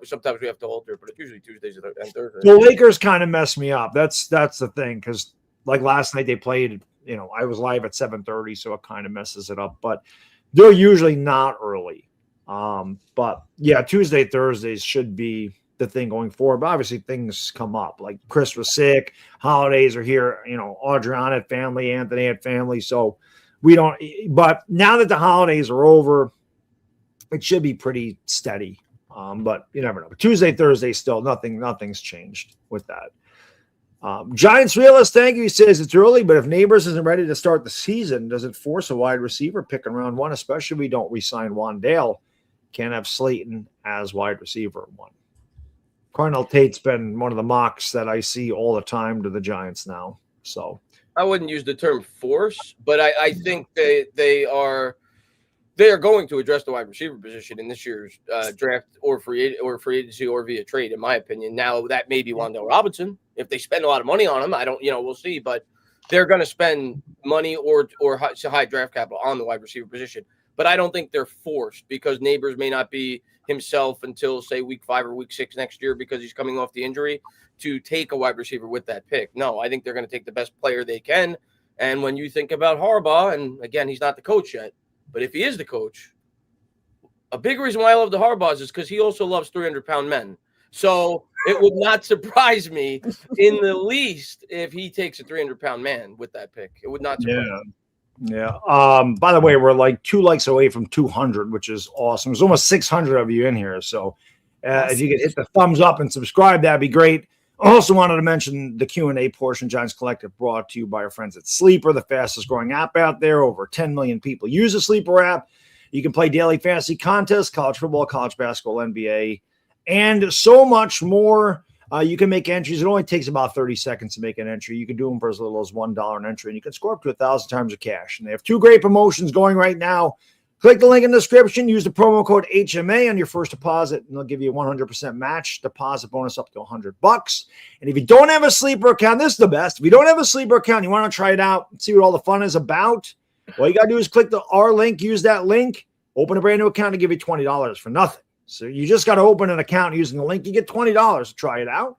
sometimes we have to alter, but it's usually Tuesdays and Thursdays. The Lakers kind of messed me up. That's the thing, because like last night they played. I was live at 7:30, so it kind of messes it up. But they're usually not early. But yeah, Tuesday, Thursdays should be the thing going forward. But obviously things come up, like Chris was sick, holidays are here, Adriana had family, Anthony had family, so we don't. But now that the holidays are over, it should be pretty steady. But you never know. But Tuesday, Thursday, still nothing's changed with that. Giants realist, thank you. He says it's early, but if Neighbors isn't ready to start the season, does it force a wide receiver pick in round 1? Especially if we don't re-sign Wandale, can't have Slayton as wide receiver 1. Cornell Tate's been one of the mocks that I see all the time to the Giants now. So I wouldn't use the term force, but I think they are going to address the wide receiver position in this year's draft or free agency or via trade, in my opinion. Now that may be Wan'Dale Robinson. If they spend a lot of money on him, I don't, we'll see, but they're going to spend money or high draft capital on the wide receiver position. But I don't think they're forced, because Neighbors may not be himself until, say, week 5 or week 6 next year because he's coming off the injury, to take a wide receiver with that pick. No, I think they're going to take the best player they can. And when you think about Harbaugh, and again, he's not the coach yet, but if he is the coach, a big reason why I love the Harbaughs is because he also loves 300-pound men. So it would not surprise me in the least if he takes a 300-pound man with that pick. It would not surprise me. Yeah. By the way, we're like 2 likes away from 200, which is awesome. There's almost 600 of you in here. So if you could hit the thumbs up and subscribe, that'd be great. I also wanted to mention the Q&A portion, Giants Collective, brought to you by our friends at Sleeper, the fastest growing app out there. Over 10 million people use the Sleeper app. You can play daily fantasy contests, college football, college basketball, NBA, and so much more. You can make entries. It only takes about 30 seconds to make an entry. You can do them for as little as $1 an entry, and you can score up to 1,000 times of cash. And they have 2 great promotions going right now. Click the link in the description. Use the promo code HMA on your first deposit, and they'll give you a 100% match deposit bonus up to $100. And if you don't have a Sleeper account, this is the best. If you don't have a Sleeper account, you want to try it out and see what all the fun is about, all you got to do is click our link, use that link, open a brand new account, and give you $20 for nothing. So you just got to open an account using the link. You get $20 to try it out.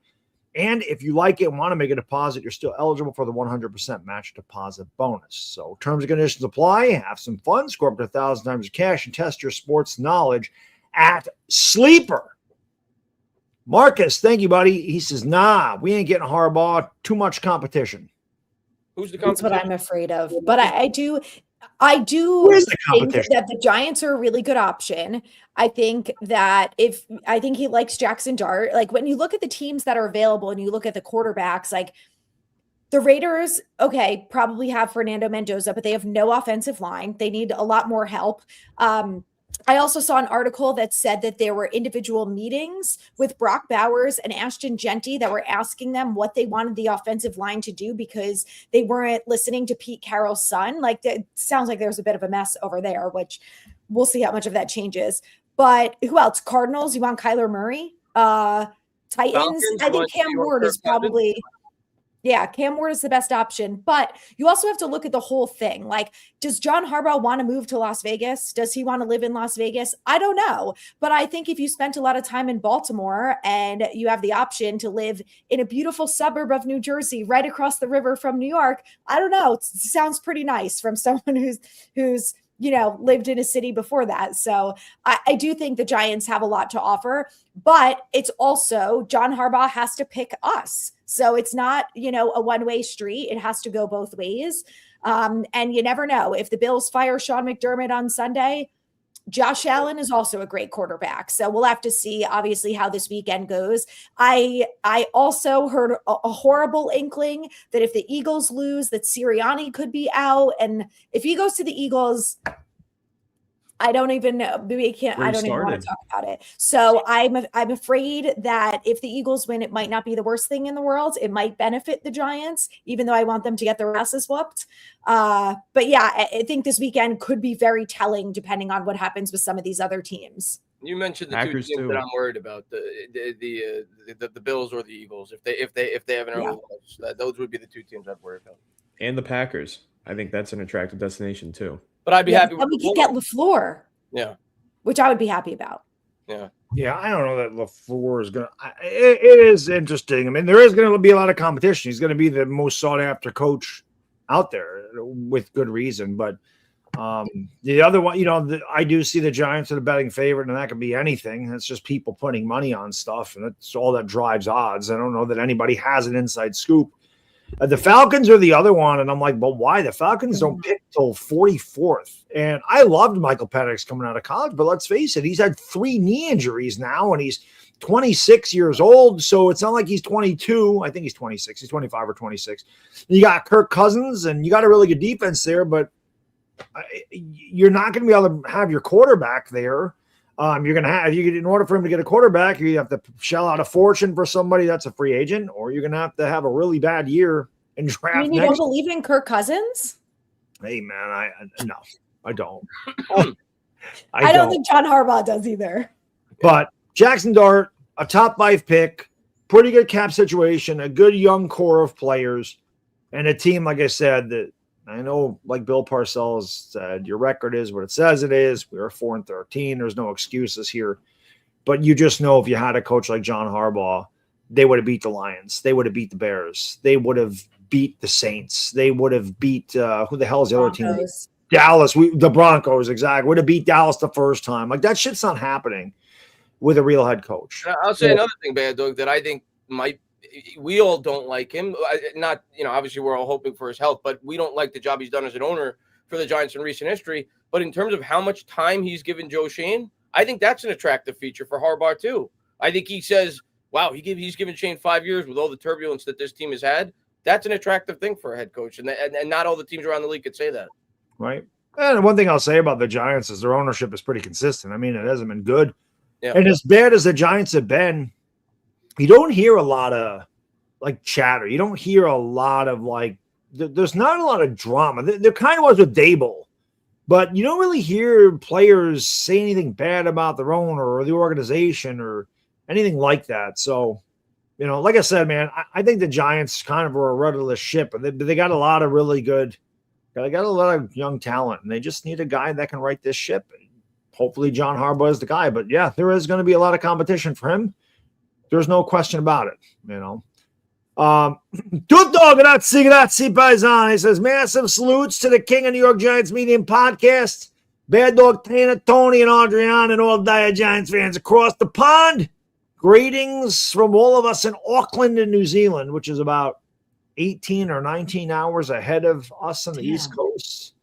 And if you like it and want to make a deposit, you're still eligible for the 100% match deposit bonus. So terms and conditions apply. Have some fun. Score up to 1,000 times your cash and test your sports knowledge at Sleeper. Marcus, thank you, buddy. He says, nah, we ain't getting Harbaugh. Too much competition. Who's the competition? That's what I'm afraid of. But I do think that the Giants are a really good option. I think he likes Jackson Dart. Like when you look at the teams that are available and you look at the quarterbacks, like the Raiders, okay, probably have Fernando Mendoza, but they have no offensive line. They need a lot more help. I also saw an article that said that there were individual meetings with Brock Bowers and Ashton Genty that were asking them what they wanted the offensive line to do because they weren't listening to Pete Carroll's son. Like it sounds like there's a bit of a mess over there, which we'll see how much of that changes. But who else? Cardinals, you want Kyler Murray? Titans, Falcons, I think Cam Ward is probably... Yeah, Cam Ward is the best option, but you also have to look at the whole thing. Like, does John Harbaugh want to move to Las Vegas? Does he want to live in Las Vegas? I don't know. But I think if you spent a lot of time in Baltimore and you have the option to live in a beautiful suburb of New Jersey, right across the river from New York, I don't know. It sounds pretty nice from someone who's lived in a city before that. So I do think the Giants have a lot to offer, but it's also John Harbaugh has to pick us. So it's not, a one-way street. It has to go both ways. And you never know. If the Bills fire Sean McDermott on Sunday, Josh Allen is also a great quarterback. So we'll have to see, obviously, how this weekend goes. I also heard a horrible inkling that if the Eagles lose, that Sirianni could be out. And if he goes to the Eagles, I don't even know. I don't even want to talk about it. So I'm afraid that if the Eagles win, it might not be the worst thing in the world. It might benefit the Giants, even though I want them to get their asses whooped. But yeah, I think this weekend could be very telling depending on what happens with some of these other teams. You mentioned the two teams that I'm worried about: the Bills or the Eagles. If they have an early loss, those would be the two teams I'd worry about. And the Packers. I think that's an attractive destination too. But I'd be happy with we could get LaFleur. Yeah. Which I would be happy about. Yeah. Yeah, I don't know that LaFleur is going to – it is interesting. I mean, there is going to be a lot of competition. He's going to be the most sought-after coach out there with good reason. But the other one, I do see the Giants are the betting favorite, and that could be anything. It's just people putting money on stuff, and that's all that drives odds. I don't know that anybody has an inside scoop. The Falcons are the other one, and I'm like, but why? The Falcons don't pick till 44th. And I loved Michael Penix coming out of college, but let's face it, he's had 3 knee injuries now, and he's 26 years old, so it's not like he's 22. I think he's 26. He's 25 or 26. You got Kirk Cousins, and you got a really good defense there, but you're not going to be able to have your quarterback there. You're going to have, in order for him to get a quarterback, you have to shell out a fortune for somebody that's a free agent, or you're going to have a really bad year and draft. You don't believe in Kirk Cousins? Hey, man, no, I don't. I don't think John Harbaugh does either. But Jackson Dart, a top 5 pick, pretty good cap situation, a good young core of players, and a team, like I said, that I know, like Bill Parcells said, your record is what it says it is. We are 4-13. There's no excuses here. But you just know if you had a coach like John Harbaugh, they would have beat the Lions. They would have beat the Bears. They would have beat the Saints. They would have beat who the hell is the other team? Dallas. The Broncos, exactly. Would have beat Dallas the first time. Like, that shit's not happening with a real head coach. I'll say another thing, Baddog, that I think we all don't like him. Not, obviously we're all hoping for his health, but we don't like the job he's done as an owner for the Giants in recent history. But in terms of how much time he's given Joe Schoen, I think that's an attractive feature for Harbaugh too. I think he says, wow, he's given Schoen 5 years with all the turbulence that this team has had. That's an attractive thing for a head coach. And not all the teams around the league could say that. Right. And one thing I'll say about the Giants is their ownership is pretty consistent. I mean, it hasn't been good. Yeah. And as bad as the Giants have been, you don't hear a lot of chatter. You don't hear a lot of there's not a lot of drama. There kind of was with Dable, but you don't really hear players say anything bad about their owner or the organization or anything like that. So, like I said, man, I think the Giants kind of are a rudderless ship, but they got a lot of really good, they got a lot of young talent, and they just need a guy that can right this ship. hopefully John Harbaugh is the guy. But yeah, there is going to be a lot of competition for him. There's no question about it, you know. Tutto, grazie, paisani. He says, massive salutes to the King of New York Giants Medium Podcast. Baddog, Tony, and Adrian, and all Dire Giants fans across the pond. Greetings from all of us in Auckland in New Zealand, which is about 18 or 19 hours ahead of us on the East Coast.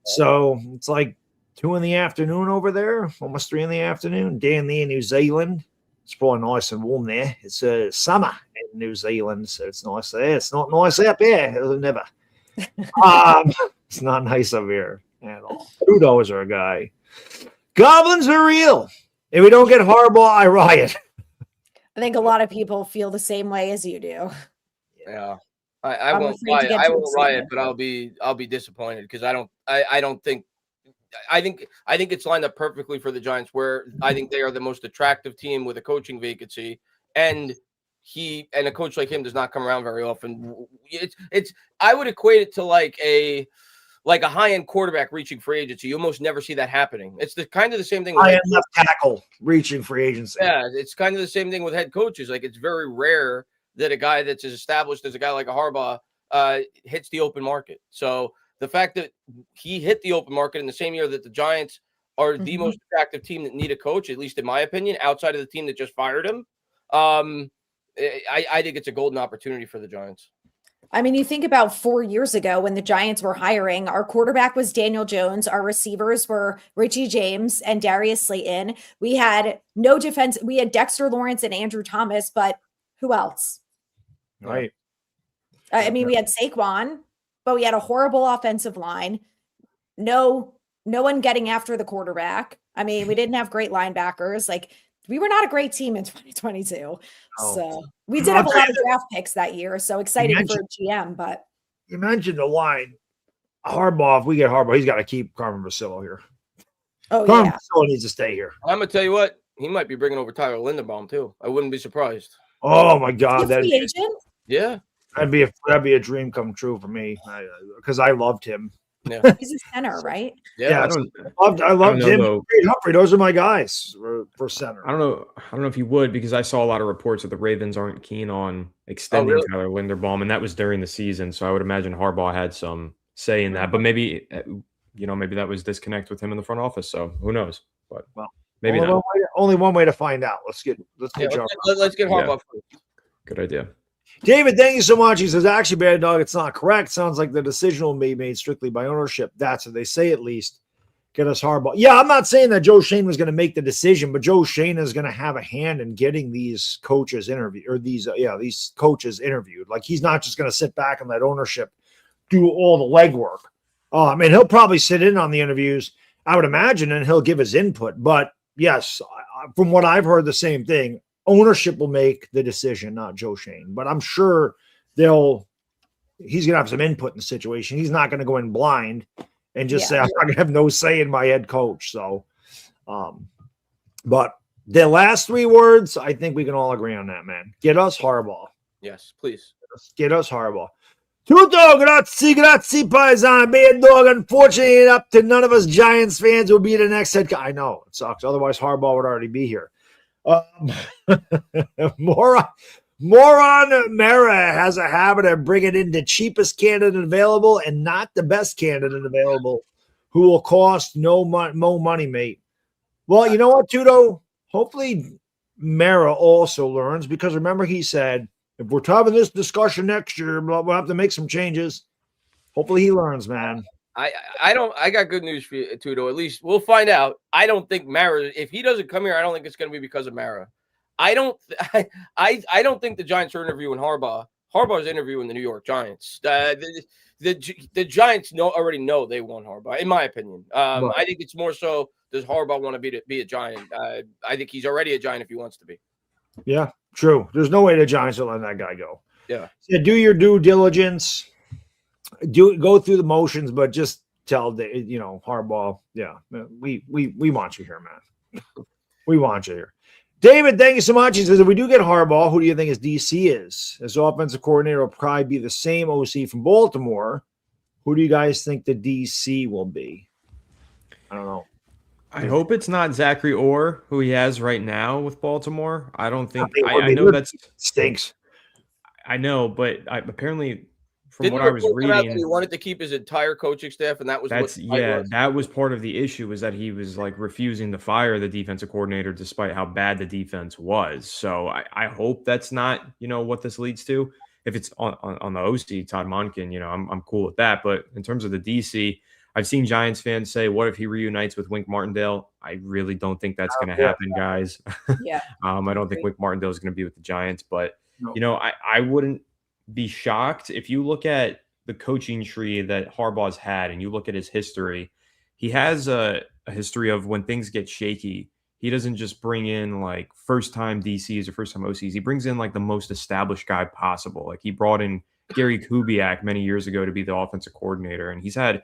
So it's like 2 p.m. over there, almost 3 p.m. Down there in New Zealand. It's probably nice and warm there. It's summer in New Zealand, so it's nice there. It's not nice up here. Never. It's not nice up here at all. Kudos are a guy. Goblins are real. If we don't get Harbaugh, I riot. I think a lot of people feel the same way as you do. Yeah. I won't riot. I won't riot, but I'll be disappointed because I think it's lined up perfectly for the Giants, where I think they are the most attractive team with a coaching vacancy, and a coach like him does not come around very often. I would equate it to like a high-end quarterback reaching free agency. You almost never see that happening. It's kind of the same thing with high-end left tackle reaching free agency. Yeah, it's kind of the same thing with head coaches. Like, it's very rare that a guy that's as established as a guy like a Harbaugh hits the open market. So the fact that he hit the open market in the same year that the Giants are the most attractive team that need a coach, at least in my opinion, outside of the team that just fired him, I think it's a golden opportunity for the Giants. I mean, you think about 4 years ago when the Giants were hiring, our quarterback was Daniel Jones. Our receivers were Richie James and Darius Slayton. We had no defense. We had Dexter Lawrence and Andrew Thomas, but who else? Right. I mean, we had Saquon, but we had a horrible offensive line. No one getting after the quarterback. I mean, we didn't have great linebackers. Like, we were not a great team in 2022. Oh. So we did have a lot of draft picks that year. So exciting for a GM, but you mentioned the line. Harbaugh, if we get Harbaugh, he's got to keep Carmen Vasillo here. Oh, Carmen Vasillo needs to stay here. I'm gonna tell you what, he might be bringing over Tyler Linderbaum too. I wouldn't be surprised. Oh my God, that'd be a dream come true for me because I loved him. Yeah, he's a center, right? Yeah, I loved him. Humphrey, those are my guys for center. I don't know if you would, because I saw a lot of reports that the Ravens aren't keen on extending Tyler Linderbaum, and that was during the season. So I would imagine Harbaugh had some say in that, but maybe maybe that was disconnect with him in the front office. So who knows? But maybe not. Only one way to find out. Let's get Harbaugh first. Good idea. David, thank you so much. He says, actually, Bad Dog, it's not correct. Sounds like the decision will be made strictly by ownership. That's what they say, at least. Get us Harbaugh. Yeah, I'm not saying that Joe Schoen was going to make the decision, but Joe Schoen is going to have a hand in getting these coaches interviewed, or these coaches interviewed. Like, he's not just going to sit back and let ownership do all the legwork. I mean, he'll probably sit in on the interviews, I would imagine, and he'll give his input. But yes, from what I've heard, the same thing. Ownership will make the decision, not Joe Schoen. But I'm sure he's going to have some input in the situation. He's not going to go in blind and just say, I'm not going to have no say in my head coach. So, but the last 3 words, I think we can all agree on that, man. Get us Harbaugh. Yes, please. Get us Harbaugh. Tutto, grazie, paisano. Bad Dog, unfortunately, up to none of us Giants fans will be the next head coach. I know, it sucks. Otherwise, Harbaugh would already be here. Moron Mara has a habit of bringing in the cheapest candidate available and not the best candidate available, who will cost no money, mate. Well, you know what, Tudo? Hopefully Mara also learns, because remember he said, if we're having this discussion next year, we'll have to make some changes. Hopefully he learns, man. I got good news for you, Tudo. At least we'll find out. I don't think Mara, if he doesn't come here, I don't think it's going to be because of Mara. I don't think the Giants are interviewing Harbaugh. Harbaugh's interviewing the New York Giants. The Giants already know they want Harbaugh, in my opinion. I think it's more so, does Harbaugh want to be a Giant? I think he's already a Giant if he wants to be. Yeah, true. There's no way the Giants will let that guy go. Yeah. So do your due diligence. Go through the motions, but just tell Harbaugh, we want you here, man. We want you here. David, thank you so much. He says, if we do get Harbaugh, who do you think his DC is? His offensive coordinator will probably be the same OC from Baltimore. Who do you guys think the DC will be? I don't know. I hope it's not Zachary Orr, who he has right now with Baltimore. I don't think think it would I be. know that's Stinks. I know, but apparently from Didn't what a I was report come out that he reading, wanted to keep his entire coaching staff, and that was what the fight was? that was part of the issue is that he was like refusing to fire the defensive coordinator despite how bad the defense was. So I hope that's not, what this leads to. If it's on the OC, Todd Monken, I'm cool with that. But in terms of the DC, I've seen Giants fans say, what if he reunites with Wink Martindale? I really don't think that's going to happen, guys. Yeah. I don't think Wink Martindale is going to be with the Giants, but No. I wouldn't be shocked if you look at the coaching tree that Harbaugh's had and you look at his history. He has a history of when things get shaky, he doesn't just bring in like first time DCs or first time OCs. He brings in like the most established guy possible. Like he brought in Gary Kubiak many years ago to be the offensive coordinator, and he's had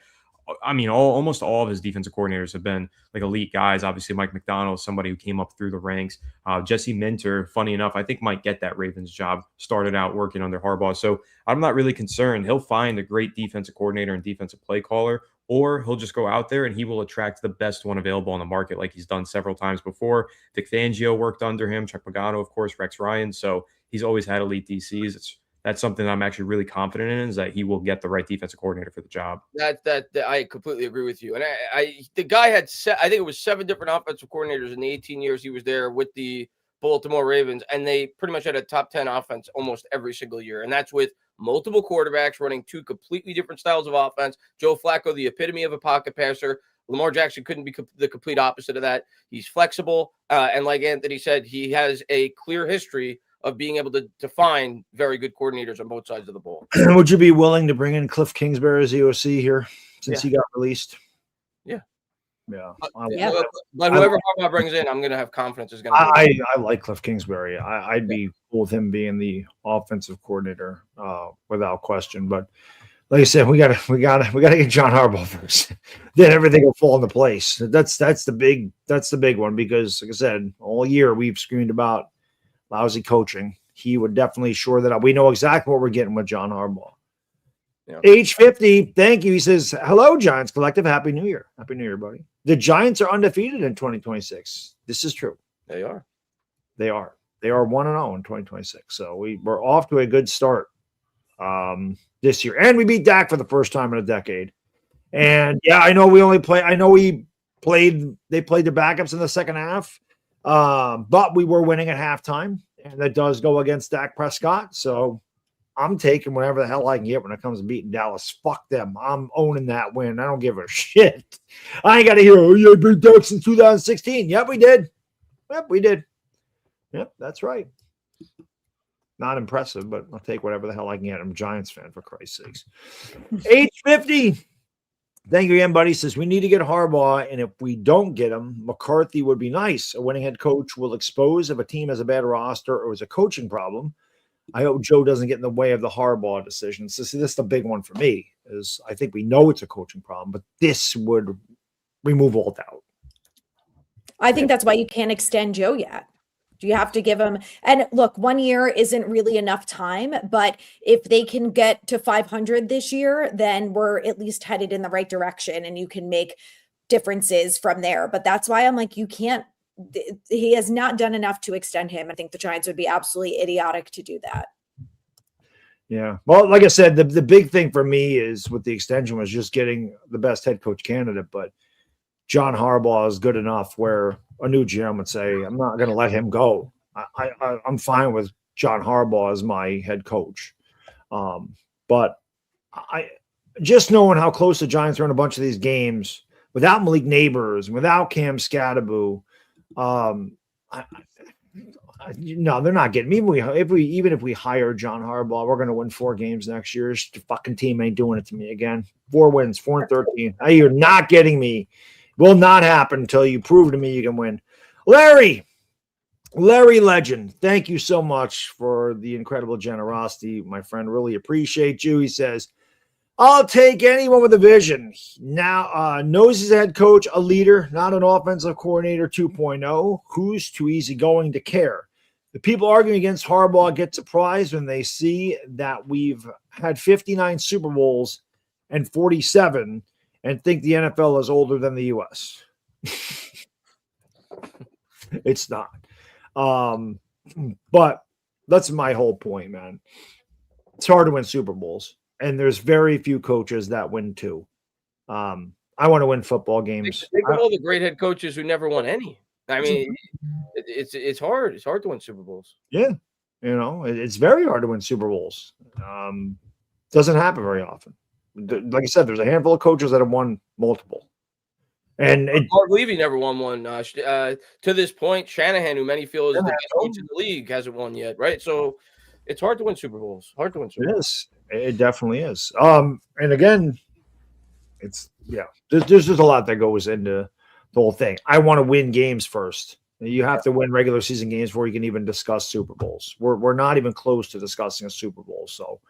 almost all of his defensive coordinators have been like elite guys. Obviously, Mike McDonald, somebody who came up through the ranks. Jesse Minter, funny enough, I think might get that Ravens job. Started out working under Harbaugh. So I'm not really concerned. He'll find a great defensive coordinator and defensive play caller, or he'll just go out there and he will attract the best one available on the market like he's done several times before. Vic Fangio worked under him, Chuck Pagano, of course, Rex Ryan. So he's always had elite DCs. That's something I'm actually really confident in, is that he will get the right defensive coordinator for the job. That I completely agree with you. And the guy had I think it was 7 different offensive coordinators in the 18 years he was there with the Baltimore Ravens, and they pretty much had a top 10 offense almost every single year. And that's with multiple quarterbacks running 2 completely different styles of offense. Joe Flacco, the epitome of a pocket passer. Lamar Jackson couldn't be the complete opposite of that. He's flexible. And like Anthony said, he has a clear history of being able to find very good coordinators on both sides of the ball. Would you be willing to bring in Cliff Kingsbury as EOC here since he got released? Yeah. Yeah. But whoever Harbaugh brings in, I'm going to have confidence is going to I like Cliff Kingsbury. I'd be cool with him being the offensive coordinator without question. But like I said, we gotta get John Harbaugh first. Then everything will fall into place. That's the big one, because like I said, all year we've screamed about lousy coaching. He would definitely shore that up. We know exactly what we're getting with John Harbaugh. Yeah. Age 50, thank you. He says, hello, Giants Collective. Happy New Year. Happy New Year, buddy. The Giants are undefeated in 2026. This is true. They are. They are 1-0 in 2026. So we're off to a good start this year. And we beat Dak for the first time in a decade. And yeah, I know they played the backups in the second half. But we were winning at halftime, and that does go against Dak Prescott. So I'm taking whatever the hell I can get when it comes to beating Dallas. Fuck them. I'm owning that win. I don't give a shit. I ain't got to hear, oh, yeah, beat Dak since 2016. Yep, we did. Yep, that's right. Not impressive, but I'll take whatever the hell I can get. I'm a Giants fan, for Christ's sakes. Age 50. Thank you again, buddy. Says we need to get Harbaugh, and if we don't get him, McCarthy would be nice. A winning head coach will expose if a team has a bad roster or is a coaching problem. I hope Joe doesn't get in the way of the Harbaugh decision. So this is the big one for me, is I think we know it's a coaching problem, but this would remove all doubt. I think that's why you can't extend Joe yet. You have to give him, and look, 1 year isn't really enough time, but if they can get to 500 this year, then we're at least headed in the right direction and you can make differences from there. But that's why I'm like, he has not done enough to extend him. I think the Giants would be absolutely idiotic to do that. Yeah. Well, like I said, the big thing for me is with the extension was just getting the best head coach candidate, but John Harbaugh is good enough where a new GM would say, I'm not going to let him go. I'm fine with John Harbaugh as my head coach. But I just knowing how close the Giants are in a bunch of these games without Malik Neighbors, without Cam Scatterbo, no, they're not getting me. Even if we hire John Harbaugh, we're going to win 4 games next year. The fucking team ain't doing it to me again. 4 wins, 4-13. You're not getting me. Will not happen until you prove to me you can win. Larry Legend, thank you so much for the incredible generosity, my friend. Really appreciate you. He says, I'll take anyone with a vision. Now, knows his head coach, a leader, not an offensive coordinator 2.0, who's too easygoing to care. The people arguing against Harbaugh get surprised when they see that we've had 59 Super Bowls and 47 and think the NFL is older than the U.S. It's not. But that's my whole point, man. It's hard to win Super Bowls, and there's very few coaches that win two. I want to win football games. Think of all the great head coaches who never won any. I mean, it's hard. It's hard to win Super Bowls. Yeah, it's very hard to win Super Bowls. Doesn't happen very often. Like I said, there's a handful of coaches that have won multiple. And Mark Levy never won one. To this point, Shanahan, who many feel is the best coach in the league, hasn't won yet, right? So it's hard to win Super Bowls. It is. It definitely is. And again, there's just a lot that goes into the whole thing. I want to win games first. You have to win regular season games before you can even discuss Super Bowls. We're not even close to discussing a Super Bowl. So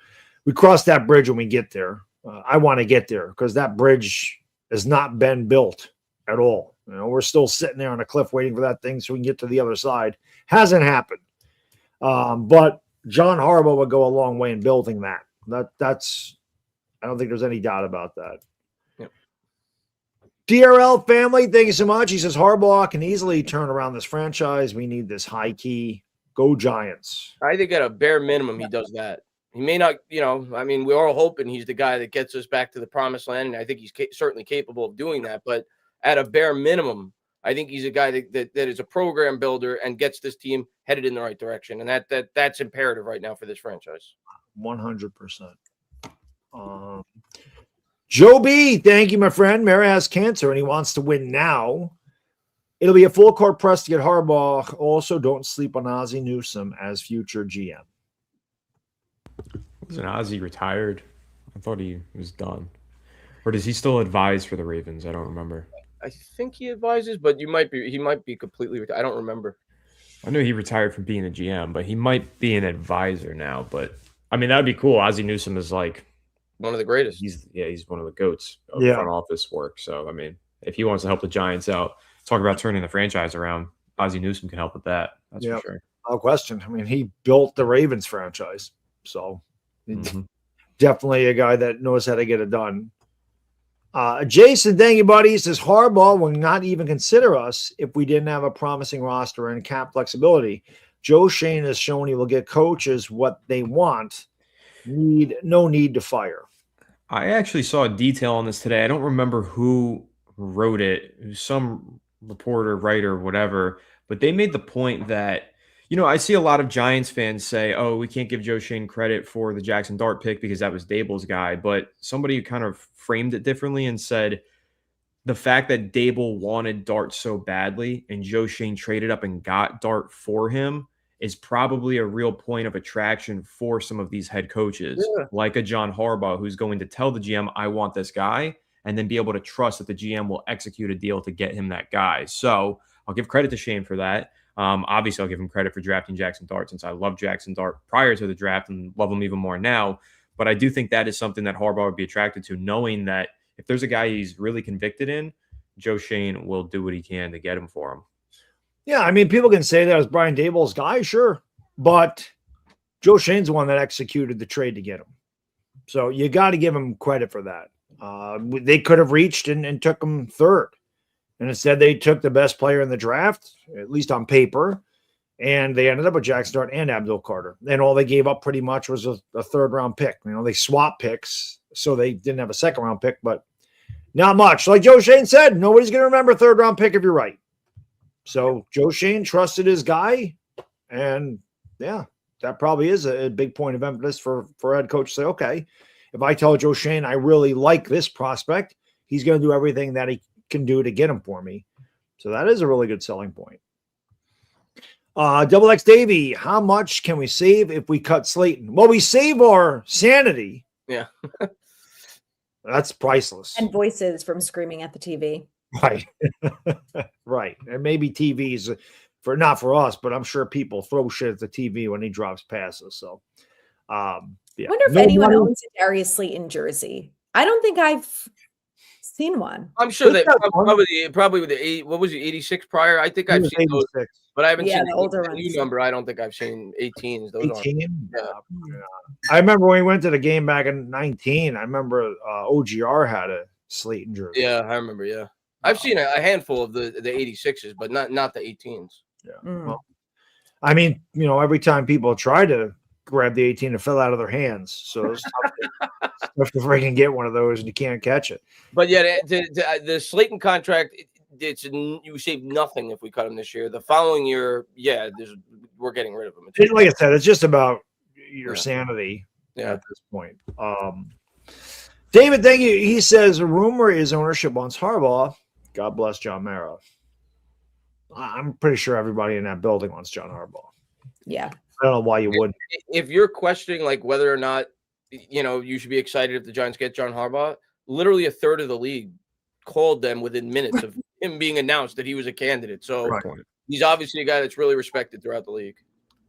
we cross that bridge when we get there. I want to get there because that bridge has not been built at all. We're still sitting there on a cliff waiting for that thing so we can get to the other side. Hasn't happened. But John Harbaugh would go a long way in building that. That's I don't think there's any doubt about that. Yep. DRL family, thank you so much. He says Harbaugh can easily turn around this franchise. We need this high key. Go Giants. I think at a bare minimum he does that. He may not, I mean, we're all hoping he's the guy that gets us back to the promised land, and I think he's certainly capable of doing that. But at a bare minimum, I think he's a guy that is a program builder and gets this team headed in the right direction, and that's imperative right now for this franchise. 100%. Joe B, thank you, my friend. Mara has cancer, and he wants to win now. It'll be a full court press to get Harbaugh. Also, don't sleep on Ozzie Newsome as future GM. Wasn't Ozzie retired? I thought he was done. Or does he still advise for the Ravens? I don't remember. I think he advises, but he might be completely retired. I don't remember. I know he retired from being a GM, but he might be an advisor now. But I mean, that'd be cool. Ozzie Newsome is like one of the greatest. He's one of the goats of front office work. So I mean, if he wants to help the Giants out, talk about turning the franchise around, Ozzie Newsome can help with that. That's for sure. No question. I mean, he built the Ravens franchise. So definitely a guy that knows how to get it done. Jason, thank you, buddy. He says Harbaugh will not even consider us if we didn't have a promising roster and cap flexibility. Joe Schoen has shown he will get coaches what they want. No need to fire. I actually saw a detail on this today. I don't remember who wrote it. It was some reporter, writer, whatever. But they made the point that, I see a lot of Giants fans say, oh, we can't give Joe Schoen credit for the Jackson Dart pick because that was Dable's guy. But somebody kind of framed it differently and said the fact that Dable wanted Dart so badly and Joe Schoen traded up and got Dart for him is probably a real point of attraction for some of these head coaches, like a John Harbaugh, who's going to tell the GM, I want this guy, and then be able to trust that the GM will execute a deal to get him that guy. So I'll give credit to Schoen for that. Obviously, I'll give him credit for drafting Jackson Dart since I loved Jackson Dart prior to the draft and love him even more now. But I do think that is something that Harbaugh would be attracted to, knowing that if there's a guy he's really convicted in, Joe Schoen will do what he can to get him for him. Yeah, I mean, people can say that was Brian Dable's guy, sure. But Joe Schoen's the one that executed the trade to get him. So you got to give him credit for that. They could have reached and took him third. And instead, they took the best player in the draft, at least on paper, and they ended up with Jackson Dart and Abdul Carter. And all they gave up pretty much was a third-round pick. They swapped picks, so they didn't have a second-round pick, but not much. Like Joe Schoen said, nobody's going to remember a third-round pick if you're right. So Joe Schoen trusted his guy, and, yeah, that probably is a big point of emphasis for a head coach to say, okay, if I tell Joe Schoen I really like this prospect, he's going to do everything that he can do to get him for me. So that is a really good selling point. Double X Davey, how much can we save if we cut Slayton? Well, we save our sanity. Yeah. That's priceless. And voices from screaming at the TV. Right. Right. And maybe TVs not for us, but I'm sure people throw shit at the TV when he drops passes. So yeah. I wonder if anyone owns a Darius Slayton jersey. I don't think I've seen one. I'm sure that probably with the what was it, 86 prior? I think I've seen those, but I haven't seen the older the new number. I don't think I've seen 18s. Those 18? Yeah. I remember when we went to the game back in 19. I remember OGR had a Slayton jersey. Yeah, I remember. Yeah. I've seen a handful of the 86s, but not the 18s. Yeah. Well, I mean, every time people try to grab the 18, it fell out of their hands. So it's tough to freaking get one of those, and you can't catch it. But yeah, the Slayton contract, you save nothing if we cut him this year. The following year, we're getting rid of him. Like I said, it's just about your sanity at this point. David, thank you. He says a rumor is ownership wants Harbaugh. God bless John Mara. I'm pretty sure everybody in that building wants John Harbaugh. Yeah. I don't know why you wouldn't. If you're questioning like whether or not you should be excited if the Giants get John Harbaugh, literally a third of the league called them within minutes of him being announced that he was a candidate. So he's obviously a guy that's really respected throughout the league.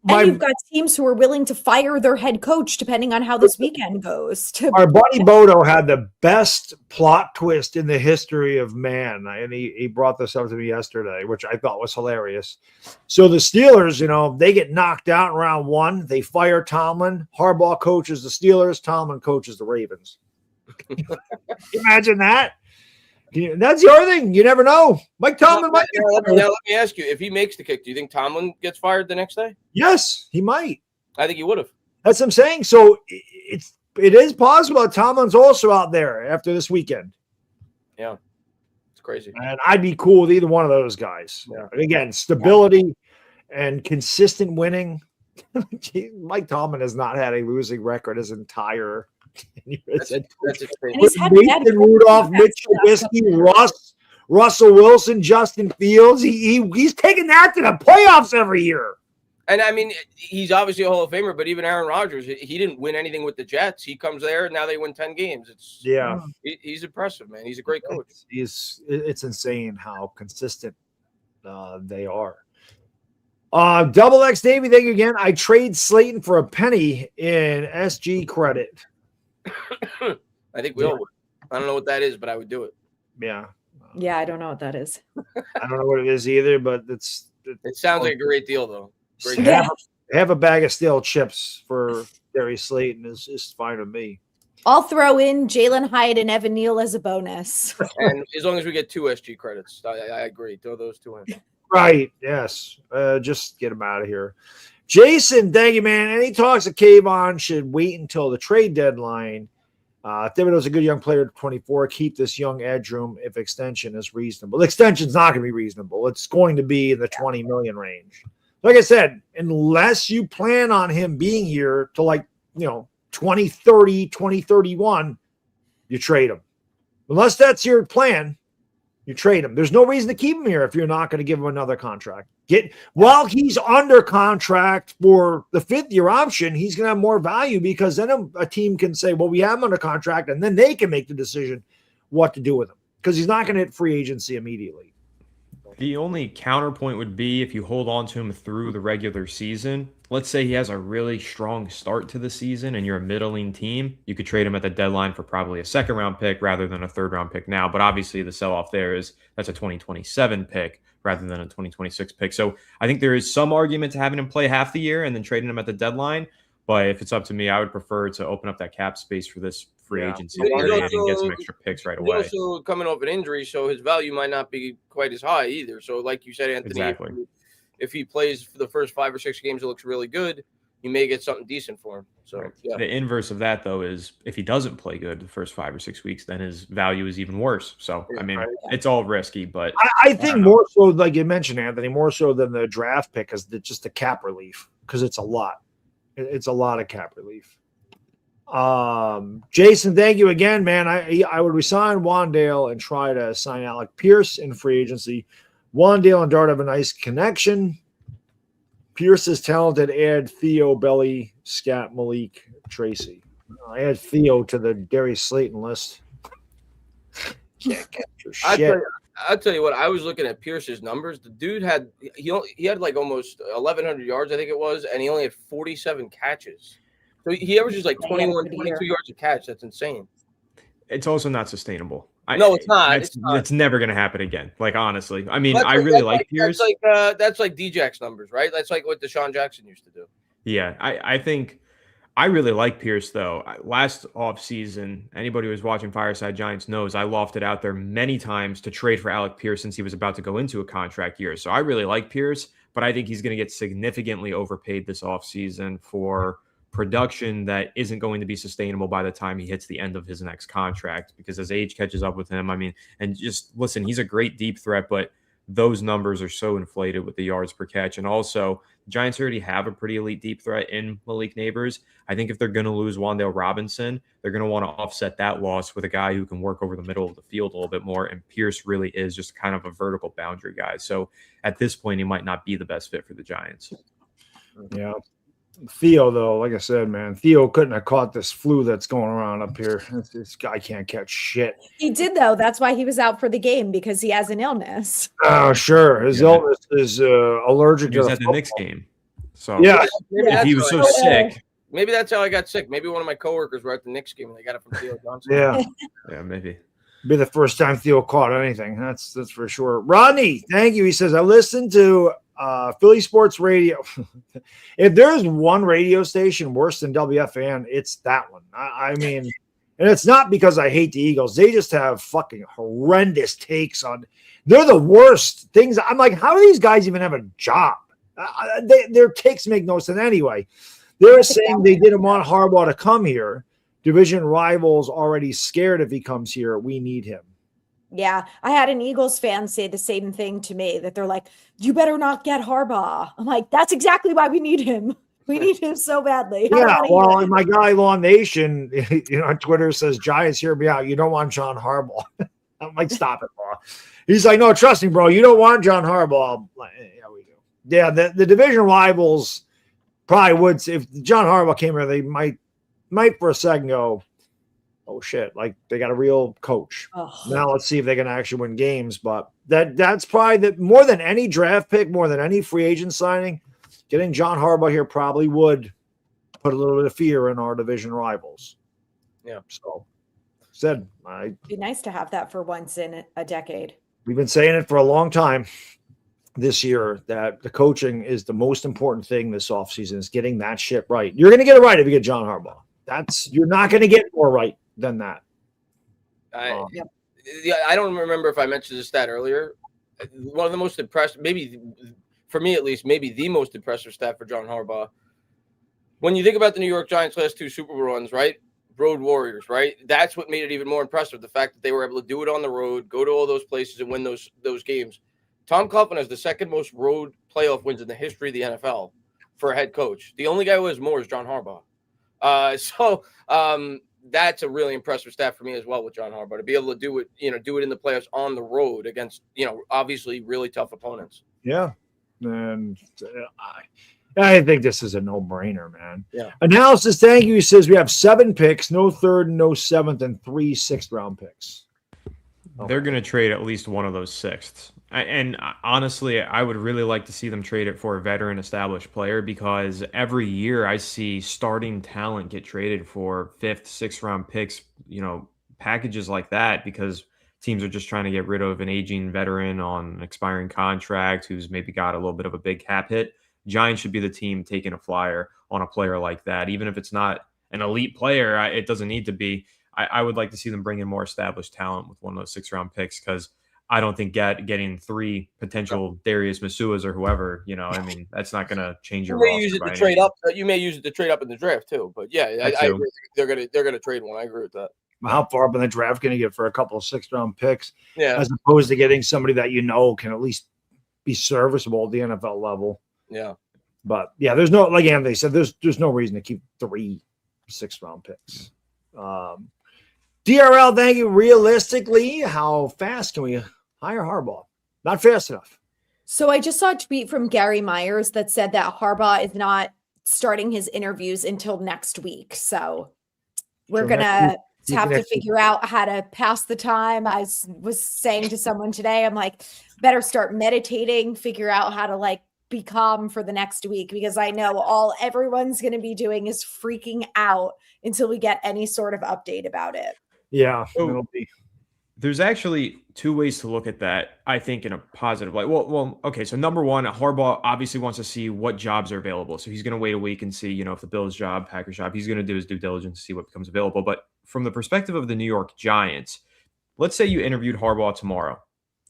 And you've got teams who are willing to fire their head coach depending on how this weekend goes. Our buddy Bodo had the best plot twist in the history of man, and he brought this up to me yesterday, which I thought was hilarious. So the Steelers, they get knocked out in round 1. They fire Tomlin. Harbaugh coaches the Steelers. Tomlin coaches the Ravens. Imagine that. That's the other thing. You never know. Mike Tomlin might get fired. Now, let me ask you, if he makes the kick, do you think Tomlin gets fired the next day? Yes, he might. I think he would have. That's what I'm saying. So it is possible that Tomlin's also out there after this weekend. Yeah. It's crazy. And I'd be cool with either one of those guys. Yeah. Again, stability and consistent winning. Mike Tomlin has not had a losing record his entire That's Mason Rudolph, Mitch Trubisky, Russell Wilson, Justin Fields. He's taking that to the playoffs every year. And I mean, he's obviously a Hall of Famer, but even Aaron Rodgers, he didn't win anything with the Jets. He comes there and now they win 10 games. He's impressive, man. He's a great coach. It's insane how consistent they are. Double X Davey, thank you again. I trade Slayton for a penny in SG credit. I think we all would. I don't know what that is, but I would do it. Yeah. Yeah, I don't know what that is. I don't know what it is either, but it sounds like a great deal, though. Have a bag of stale chips for Darius Slayton is fine with me. I'll throw in Jalen Hyatt and Evan Neal as a bonus. And as long as we get 2 SG credits, I agree. Throw those 2 in. Right. Yes. Just get him out of here. Jason, thank you, man. Any talks of Kayvon should wait until the trade deadline. Thibodeau's a good young player at 24. Keep this young edge room if extension is reasonable. The extension's not going to be reasonable. It's going to be in the 20 million range. Like I said, unless you plan on him being here to 2030, 2031, you trade him. Unless that's your plan, you trade him. There's no reason to keep him here if you're not going to give him another contract. While he's under contract for the 5th-year option, he's going to have more value because then a team can say, well, we have him under contract, and then they can make the decision what to do with him because he's not going to hit free agency immediately. The only counterpoint would be if you hold on to him through the regular season. Let's say he has a really strong start to the season and you're a middling team. You could trade him at the deadline for probably a 2nd-round pick rather than a 3rd-round pick now. But obviously the sell-off there is that's a 2027 pick rather than a 2026 pick. So I think there is some argument to having him play half the year and then trading him at the deadline. But if it's up to me, I would prefer to open up that cap space for this free agency period and get some extra picks right away. He's also coming off an injury, so his value might not be quite as high either. So like you said, Anthony, exactly. If he plays for the first 5 or 6 games, it looks really good, you may get something decent for him. So The inverse of that, though, is if he doesn't play good the first 5 or 6 weeks, then his value is even worse. So, it's all risky, but I think more so, like you mentioned, Anthony, more so than the draft pick is just the cap relief because it's a lot. It's a lot of cap relief. Jason, thank you again, man. I would resign Wandale and try to sign Alec Pierce in free agency. Wandale and Dart have a nice connection. Pierce is talented. Add Theo, Belly, Scat, Malik, Tracy. I add Theo to the Darius Slayton list. Can't capture shit. I'll tell you what. I was looking at Pierce's numbers. The dude had like almost 1,100 yards, I think it was, and he only had 47 catches. So he averages like 21, 22 yards a catch. That's insane. It's also not sustainable. No, it's not. It's never going to happen again. Like, honestly. I mean, I really like Pierce. That's like Djax numbers, right? That's like what Deshaun Jackson used to do. Yeah, I think I really like Pierce, though. Last offseason, anybody who was watching Fireside Giants knows I lofted out there many times to trade for Alec Pierce since he was about to go into a contract year. So I really like Pierce, but I think he's going to get significantly overpaid this offseason for production that isn't going to be sustainable by the time he hits the end of his next contract, because as age catches up with him, I mean, and just listen, he's a great deep threat, but those numbers are so inflated with the yards per catch. And also, the Giants already have a pretty elite deep threat in Malik Neighbors. I think if they're going to lose Wan'Dale Robinson, they're going to want to offset that loss with a guy who can work over the middle of the field a little bit more. And Pierce really is just kind of a vertical boundary guy. So at this point, he might not be the best fit for the Giants. Yeah. Theo, though, like I said, man, Theo couldn't have caught this flu that's going around up here. This guy can't catch shit. He did, though. That's why he was out for the game, because he has an illness. Oh, sure. His illness is allergic He was to at the Knicks game. So yeah. if he was so sick. Maybe that's how I got sick. Maybe one of my coworkers were at the Knicks game and they got it from Theo Johnson. Yeah. Yeah, maybe. Be the first time Theo caught anything. That's for sure. Rodney, thank you. He says, I listened to Philly Sports Radio. If there's one radio station worse than WFAN, it's that one. I mean, and it's not because I hate the Eagles. They just have fucking horrendous takes on. They're the worst things. I'm like, how do these guys even have a job? Their takes make no sense anyway. They're saying they didn't want Harbaugh to come here. Division rivals already scared if he comes here. We need him. Yeah, I had an Eagles fan say the same thing to me, that they're like, you better not get Harbaugh. I'm like, that's exactly why we need him. We need him so badly. Yeah, well, and my guy, Law Nation, on Twitter says, Giants, hear me out. You don't want John Harbaugh. I'm like, stop it, Law. He's like, no, trust me, bro. You don't want John Harbaugh. I'm like, yeah, we do. Yeah, the division rivals probably would. If John Harbaugh came here, they might for a second go, oh shit, like they got a real coach. Oh. Now let's see if they can actually win games. But that's probably more than any draft pick, more than any free agent signing, getting John Harbaugh here probably would put a little bit of fear in our division rivals. Yeah. So it'd be nice to have that for once in a decade. We've been saying it for a long time this year that the coaching is the most important thing this offseason, is getting that shit right. You're going to get it right if you get John Harbaugh. You're not going to get more right than that. I don't remember if I mentioned this stat earlier. One of the most impressive, maybe for me at least, maybe the most impressive stat for John Harbaugh. When you think about the New York Giants' last two Super Bowl runs, right? Road Warriors, right? That's what made it even more impressive. The fact that they were able to do it on the road, go to all those places and win those games. Tom Coughlin has the second most road playoff wins in the history of the NFL for a head coach. The only guy who has more is John Harbaugh. That's a really impressive stat for me as well with John Harbaugh, to be able to do it in the playoffs on the road against, obviously really tough opponents. Yeah. And I think this is a no-brainer, man. Yeah. Analysis, thank you. He says we have 7 picks, no third, no seventh, and 3 sixth-round picks. Okay. They're going to trade at least one of those sixths. And honestly, I would really like to see them trade it for a veteran established player, because every year I see starting talent get traded for 5th, 6th round picks, packages like that, because teams are just trying to get rid of an aging veteran on an expiring contract who's maybe got a little bit of a big cap hit. Giants should be the team taking a flyer on a player like that. Even if it's not an elite player, it doesn't need to be. I would like to see them bring in more established talent with one of those 6th round picks, because I don't think getting 3 potential Darius Masuas or whoever, that's not going to change your roster. You may use it to trade up. You may use it to trade up in the draft too. But yeah, I agree. They're gonna trade one. I agree with that. How far up in the draft can you get for a couple of 6th round picks? Yeah. As opposed to getting somebody that can at least be serviceable at the NFL level. Yeah. But yeah, there's no, like Anthony said, there's no reason to keep 3 6th round picks. DRL, thank you. Realistically, how fast can we hire Harbaugh? Not fast enough. So I just saw a tweet from Gary Myers that said that Harbaugh is not starting his interviews until next week. So we're going to have to figure out how to pass the time. I was saying to someone today, I'm like, better start meditating, figure out how to be calm for the next week, because I know all everyone's going to be doing is freaking out until we get any sort of update about it. Yeah, it'll be. There's actually two ways to look at that, I think, in a positive light. Well, okay. So number one, Harbaugh obviously wants to see what jobs are available. So he's going to wait a week and see, if the Bills job, Packers job, he's going to do his due diligence to see what becomes available. But from the perspective of the New York Giants, let's say you interviewed Harbaugh tomorrow.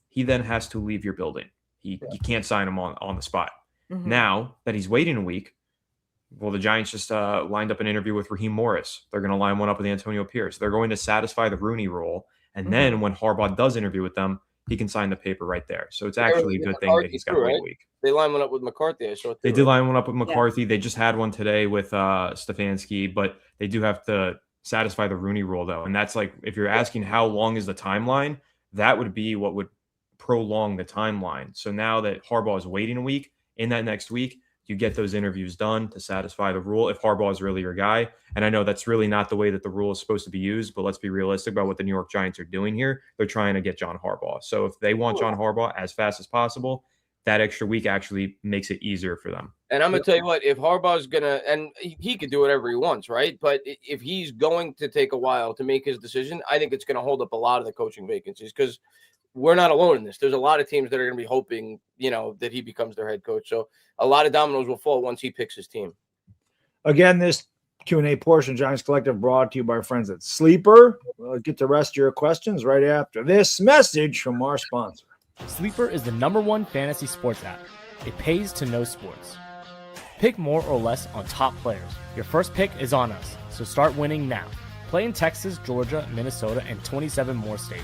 He then has to leave your building. You can't sign him on the spot. Mm-hmm. Now that he's waiting a week, well, the Giants just lined up an interview with Raheem Morris. They're going to line one up with Antonio Pierce. They're going to satisfy the Rooney Rule. And then when Harbaugh does interview with them, he can sign the paper right there. So it's actually a good thing that he's got to wait a week. They line one up with McCarthy. They did line one up with McCarthy. Yeah. They just had one today with Stefanski, but they do have to satisfy the Rooney Rule, though. And that's like, if you're asking how long is the timeline, that would be what would prolong the timeline. So now that Harbaugh is waiting a week, in that next week, you get those interviews done to satisfy the rule if Harbaugh is really your guy. And I know that's really not the way that the rule is supposed to be used, but let's be realistic about what the New York Giants are doing here. They're trying to get John Harbaugh. So if they want John Harbaugh as fast as possible, that extra week actually makes it easier for them. And I'm going to tell you what, if Harbaugh's going to, and he could do whatever he wants, right? But if he's going to take a while to make his decision, I think it's going to hold up a lot of the coaching vacancies because we're not alone in this. There's a lot of teams that are going to be hoping, that he becomes their head coach. So a lot of dominoes will fall once he picks his team. Again, this Q&A portion of Giants Collective brought to you by our friends at Sleeper. We'll get the rest of your questions right after this message from our sponsor. Sleeper is the #1 fantasy sports app. It pays to know sports. Pick more or less on top players. Your first pick is on us, so start winning now. Play in Texas, Georgia, Minnesota, and 27 more states.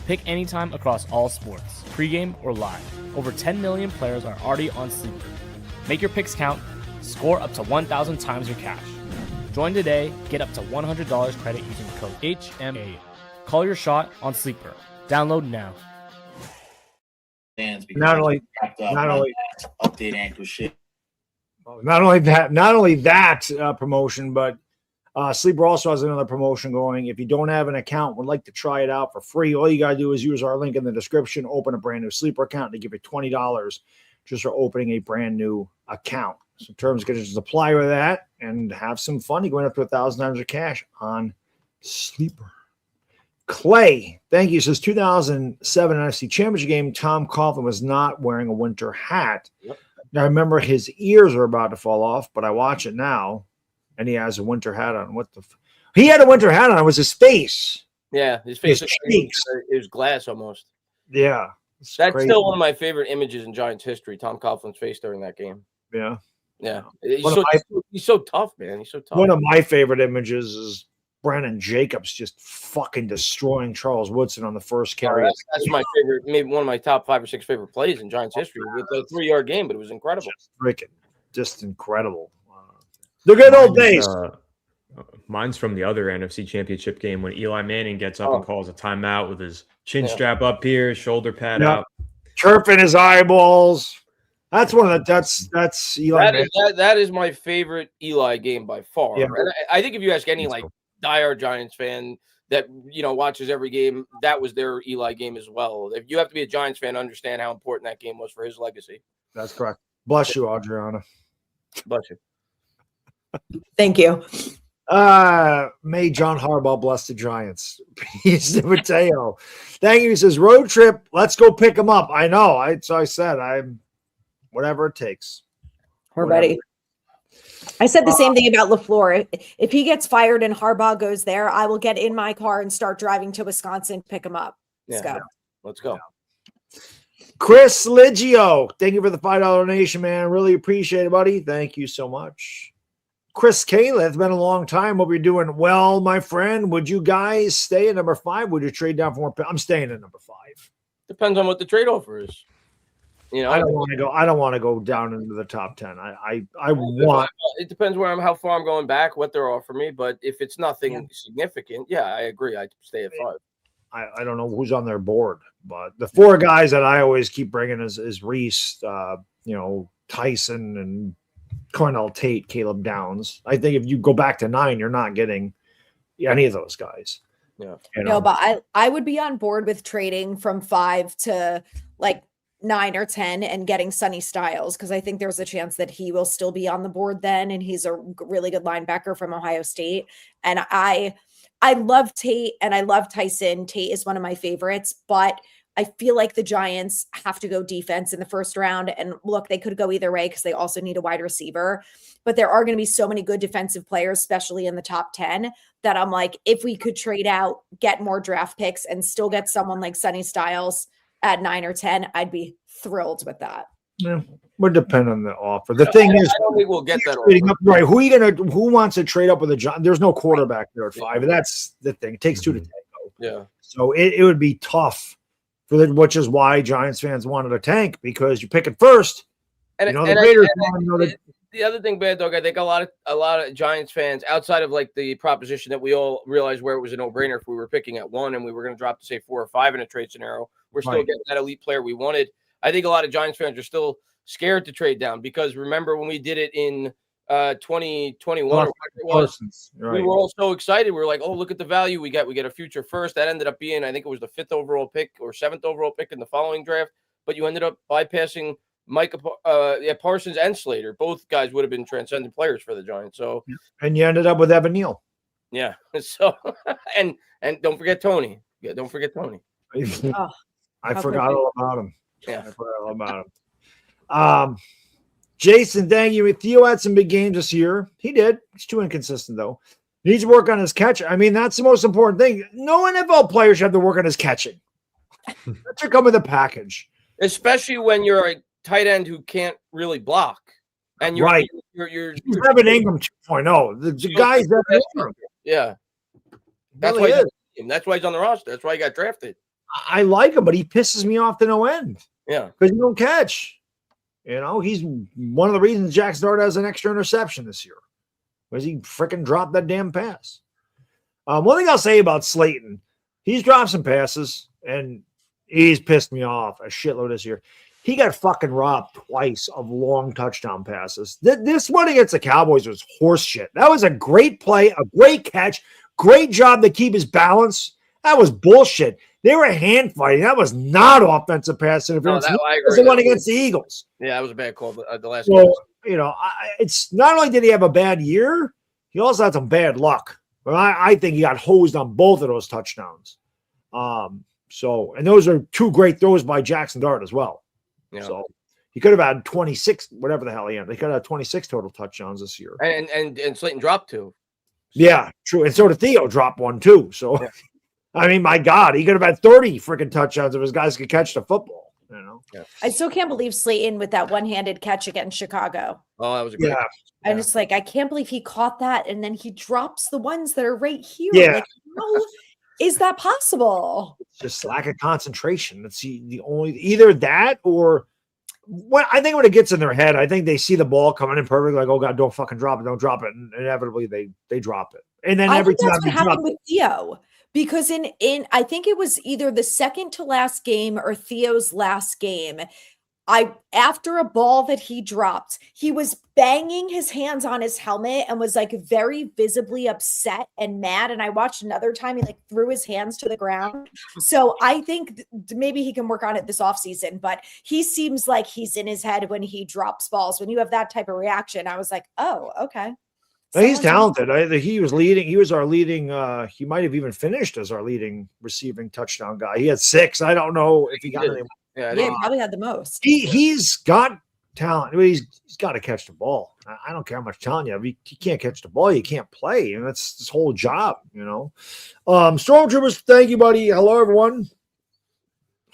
Pick anytime across all sports, pregame or live. Over 10 million players are already on Sleeper. Make your picks count. Score up to 1,000 times your cash. Join today. Get up to $100 credit using code HMA. Call your shot on Sleeper. Download now. Not only update ankle shit. Not only that promotion, but Sleeper also has another promotion going. If you don't have an account, would like to try it out for free, all you got to do is use our link in the description, open a brand new Sleeper account, and they give you $20 just for opening a brand new account. So terms and conditions apply with that, and have some fun. You're going up to 1,000 times your cash on Sleeper. Clay, thank you. Says 2007 NFC Championship game, Tom Coughlin was not wearing a winter hat. Yep. Now, I remember his ears are about to fall off, but I watch it now, and he has a winter hat on. He had a winter hat on. It was his face. Yeah, his face. His cheeks. It was glass almost. Yeah. That's crazy. Still one of my favorite images in Giants history, Tom Coughlin's face during that game. Yeah. Yeah. He's so tough, man. He's so tough. One of my favorite images is Brandon Jacobs just fucking destroying Charles Woodson on the first carry. That's my favorite, maybe one of my top 5 or 6 favorite plays in Giants history. With a 3-yard game, but it was incredible. Just incredible. The good old days. Mine's from the other NFC Championship game when Eli Manning gets up and calls a timeout with his chin strap up here, shoulder pad out, chirping his eyeballs. That's one of the that's Eli. That is my favorite Eli game by far. Yeah. And I think if you ask any diehard Giants fan that watches every game, that was their Eli game as well. If you have to be a Giants fan to understand how important that game was for his legacy. That's correct. Bless you, Adriana. Bless you. Thank you. May John Harbaugh bless the Giants. Peace to Mateo. Thank you. He says, road trip. Let's go pick him up. I know. So I said, I'm whatever it takes. We're ready. I said the same thing about LaFleur. If he gets fired and Harbaugh goes there, I will get in my car and start driving to Wisconsin, pick him up. Let's go. Let's go. Chris Liggio, thank you for the $5 donation, man. Really appreciate it, buddy. Thank you so much. Chris Kayla, it's been a long time. Hope you're doing well, my friend. Would you guys stay at number 5? Would you trade down for more? I'm staying at number 5. Depends on what the trade offer is. I don't want to go down into the top 10. I want. It depends how far I'm going back, what they're offering me. But if it's nothing significant, I agree. I'd stay at 5. I don't know who's on their board, but the 4 guys that I always keep bringing is Reese, Tyson, and Cornell Tate, Caleb Downs. I think if you go back to 9, you're not getting any of those guys. Yeah. No, but I would be on board with trading from 5 to 9 or 10 and getting Sonny Styles, because I think there's a chance that he will still be on the board then, and he's a really good linebacker from Ohio State. And I I love Tate and I love Tyson. Tate is one of my favorites, but I feel like the Giants have to go defense in the first round. And look, they could go either way because they also need a wide receiver. But there are going to be so many good defensive players, especially in the top 10, that I'm like, if we could trade out, get more draft picks, and still get someone like Sonny Styles at 9 or 10, I'd be thrilled with that. Yeah, would depend on the offer. The thing is, I don't think we'll get that trading up, right? Who wants to trade up with a John? There's no quarterback there at 5, and that's the thing. It takes 2 to tango. Yeah. So it would be tough which is why Giants fans wanted a tank, because you pick it first. And, the Raiders the other thing, Bad Dog, I think a lot of Giants fans, outside of like the proposition that we all realized where it was a no-brainer if we were picking at 1 and we were going to drop to say 4 or 5 in a trade scenario, we're still getting that elite player we wanted. I think a lot of Giants fans are still scared to trade down, because remember when we did it in 2021 or whatever it was, we were all so excited. We were like, oh, look at the value we get. We get a future first. That ended up being, I think it was the 5th overall pick or 7th overall pick in the following draft. But you ended up bypassing Parsons and Slater. Both guys would have been transcendent players for the Giants. So, and you ended up with Evan Neal. Yeah. So, and don't forget Tony. Yeah, don't forget Tony. I forgot all about him. Yeah, I forgot all about him. Jason, thank you. Theo had some big games this year. He did. He's too inconsistent, though. Needs to work on his catch. I mean, that's the most important thing. No NFL player should have to work on his catching. That should come with a package. Especially when you're a tight end who can't really block. And you're right. You're Evan Ingram 2.0. The guy's Evan Ingram. Yeah. That's really why that's why he's on the roster. That's why he got drafted. I like him, but he pisses me off to no end. Yeah. Because he don't catch. You know, he's one of the reasons Jackson Dart has an extra interception this year, because he freaking dropped that damn pass. One thing I'll say about Slayton, he's dropped some passes, and he's pissed me off a shitload this year. He got fucking robbed twice of long touchdown passes. This one against the Cowboys was horse shit. That was a great play, a great catch, great job to keep his balance. That was bullshit. They were hand fighting. That was not offensive pass interference. No, that was the one against the Eagles. Yeah, that was a bad call. The last one. You know, it's not only did he have a bad year, he also had some bad luck. But I think he got hosed on both of those touchdowns. And those are 2 great throws by Jackson Dart as well. Yeah. So he could have had 26, whatever the hell he had. They could have had 26 total touchdowns this year. And Slayton dropped 2. Yeah, true. And so did Theo drop 1 too. So. Yeah. I mean, my God, he could have had 30 freaking touchdowns if his guys could catch the football. You know, I still can't believe Slayton with that one-handed catch against Chicago. Oh, that was a great catch. I'm just like, I can't believe he caught that, and then he drops the ones that are right here. Yeah, like, how is that possible? It's just lack of concentration. It's the only either that or what I think when it gets in their head, I think they see the ball coming in perfect, like, oh God, don't fucking drop it, don't drop it, and inevitably they drop it, and then every time that's what happened with Theo. Because in I think it was either the second to last game or Theo's last game, after a ball that he dropped, he was banging his hands on his helmet and was like very visibly upset and mad. And I watched another time he like threw his hands to the ground. So I think maybe he can work on it this offseason, but he seems like he's in his head when he drops balls. When you have that type of reaction, I was like, oh, okay. He's talented. He was leading. He was our leading. He might have even finished as our leading receiving touchdown guy. He had 6. I don't know if he got any. Yeah, he probably had the most. He's got talent. He's got to catch the ball. I don't care how much talent you have. You can't catch the ball, you can't play, and that's his whole job. You know. Stormtroopers, thank you, buddy. Hello, everyone.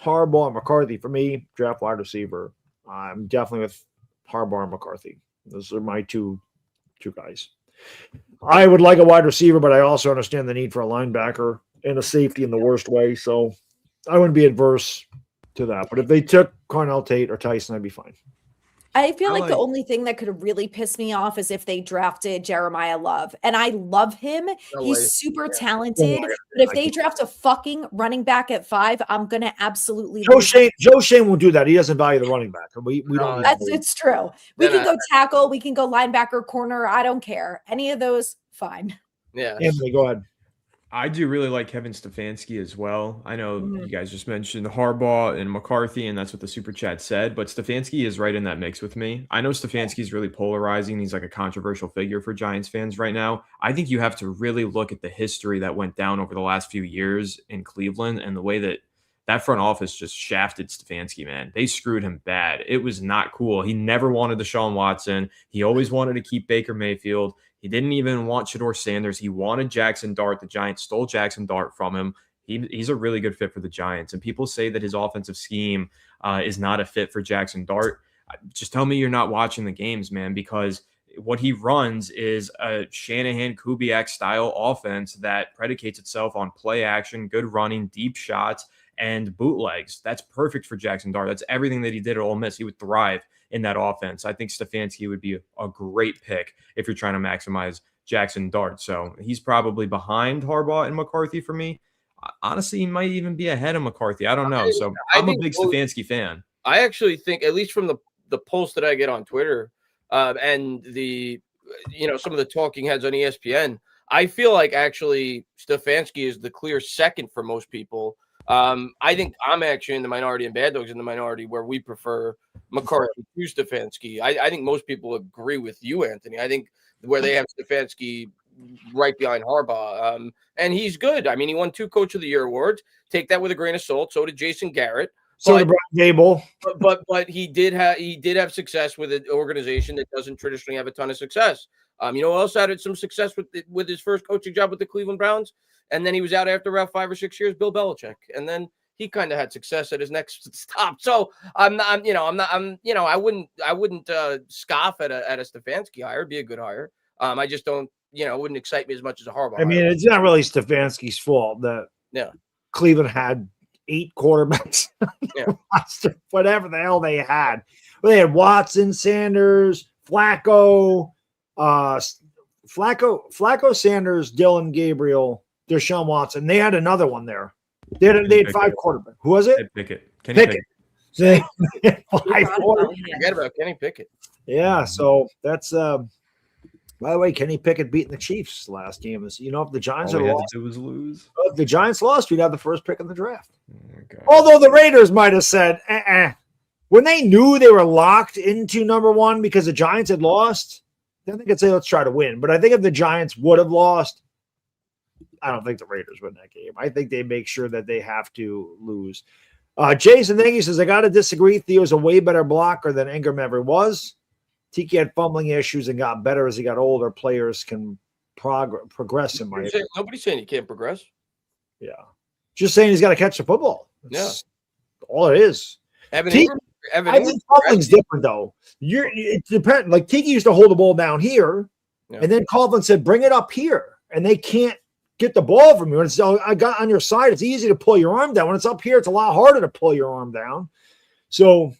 Harbaugh and McCarthy for me. Draft wide receiver. I'm definitely with Harbaugh and McCarthy. Those are my two guys. I would like a wide receiver, but I also understand the need for a linebacker and a safety in the worst way. So I wouldn't be adverse to that. But if they took Cornell Tate or Tyson, I'd be fine. I feel like the only thing that could really piss me off is if they drafted Jeremiah Love. And I love him. He's super talented. But if they draft a fucking running back at 5, I'm going to absolutely Joe Schoen won't do that. He doesn't value the running back. We don't. It's true. We can go tackle. We can go linebacker, corner. I don't care. Any of those, fine. Yeah. Anthony, go ahead. I do really like Kevin Stefanski as well. I know Mhm. you guys just mentioned Harbaugh and McCarthy, and that's what the super chat said, but Stefanski is right in that mix with me. I know Stefanski is really polarizing. He's like a controversial figure for Giants fans right now. I think you have to really look at the history that went down over the last few years in Cleveland and the way that that front office just shafted Stefanski, man. They screwed him bad. It was not cool. He never wanted Deshaun Watson. He always wanted to keep Baker Mayfield. He didn't even want Shedeur Sanders. He wanted Jackson Dart. The Giants stole Jackson Dart from him. He's a really good fit for the Giants. And people say that his offensive scheme is not a fit for Jackson Dart. Just tell me you're not watching the games, man, because what he runs is a Shanahan Kubiak style offense that predicates itself on play action, good running, deep shots, and bootlegs. That's perfect for Jackson Dart. That's everything that he did at Ole Miss. He would thrive in that offense. I think Stefanski would be a great pick if you're trying to maximize Jackson Dart. So he's probably behind Harbaugh and McCarthy for me. Honestly, he might even be ahead of McCarthy. I don't know. So I'm a big Stefanski fan. I actually think, at least from the posts that I get on Twitter and some of the talking heads on ESPN, I feel like actually Stefanski is the clear second for most people. I think I'm actually in the minority and Bad Dog's in the minority where we prefer McCarthy to Stefanski. I think most people agree with you, Anthony. I think where they have Stefanski right behind Harbaugh. And he's good. I mean, he won 2 Coach of the Year awards. Take that with a grain of salt. So did Jason Garrett. So did Brian Dable. But he did have success with an organization that doesn't traditionally have a ton of success. Who else had some success with his first coaching job with the Cleveland Browns? And then he was out after about 5 or 6 years, Bill Belichick. And then he kind of had success at his next stop. So I wouldn't scoff at a Stefanski hire. It'd be a good hire. I just don't, it wouldn't excite me as much as a Harbaugh. I mean, it's not really Stefanski's fault that Cleveland had 8 quarterbacks, whatever the hell they had. Well, they had Watson, Sanders, Flacco, Sanders, Dylan Gabriel, Deshaun Watson. They had another one there. They had 5 quarterbacks. Who was it? Kenny Pickett. So 5 quarterbacks. Forget about Kenny Pickett. Yeah, so that's by the way, Kenny Pickett beating the Chiefs last game. If the Giants had lost, was lose. If the Giants lost, we'd have the first pick in the draft. Okay. Although the Raiders might have said, when they knew they were locked into number 1 because the Giants had lost, then they could say, let's try to win. But I think if the Giants would have lost, I don't think the Raiders win that game. I think they make sure that they have to lose. Jason Thank says, I got to disagree. Theo's a way better blocker than Ingram ever was. Tiki had fumbling issues and got better as he got older. Players can progress in my opinion. Nobody's saying he can't progress. Yeah. Just saying he's got to catch the football. That's all it is. I think fumbling's different, though. It depends. Like Tiki used to hold the ball down here, and then Coughlin said, bring it up here. And they can't get the ball from you. When it's I got on your side, it's easy to pull your arm down. When it's up here, it's a lot harder to pull your arm down. So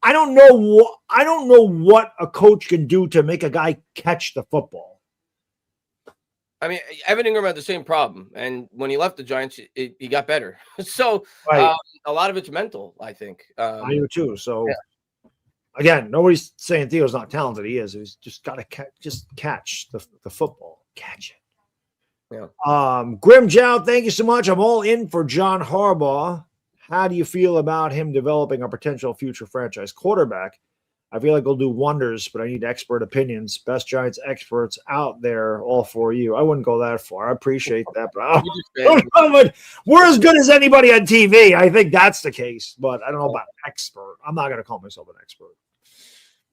I don't know what a coach can do to make a guy catch the football. I mean, Evan Ingram had the same problem, and when he left the Giants, he got better. So a lot of it's mental, I think. I do too. So again, nobody's saying Theo's not talented. He is. He's just got to catch the football. Catch it. Yeah. Grim Jow, thank you so much. I'm all in for John Harbaugh. How do you feel about him developing a potential future franchise quarterback? I feel like he'll do wonders, but I need expert opinions. Best Giants experts out there, all for you. I wouldn't go that far. I appreciate that, but we're as good as anybody on TV. I think that's the case, but I don't know about expert. I'm not going to call myself an expert.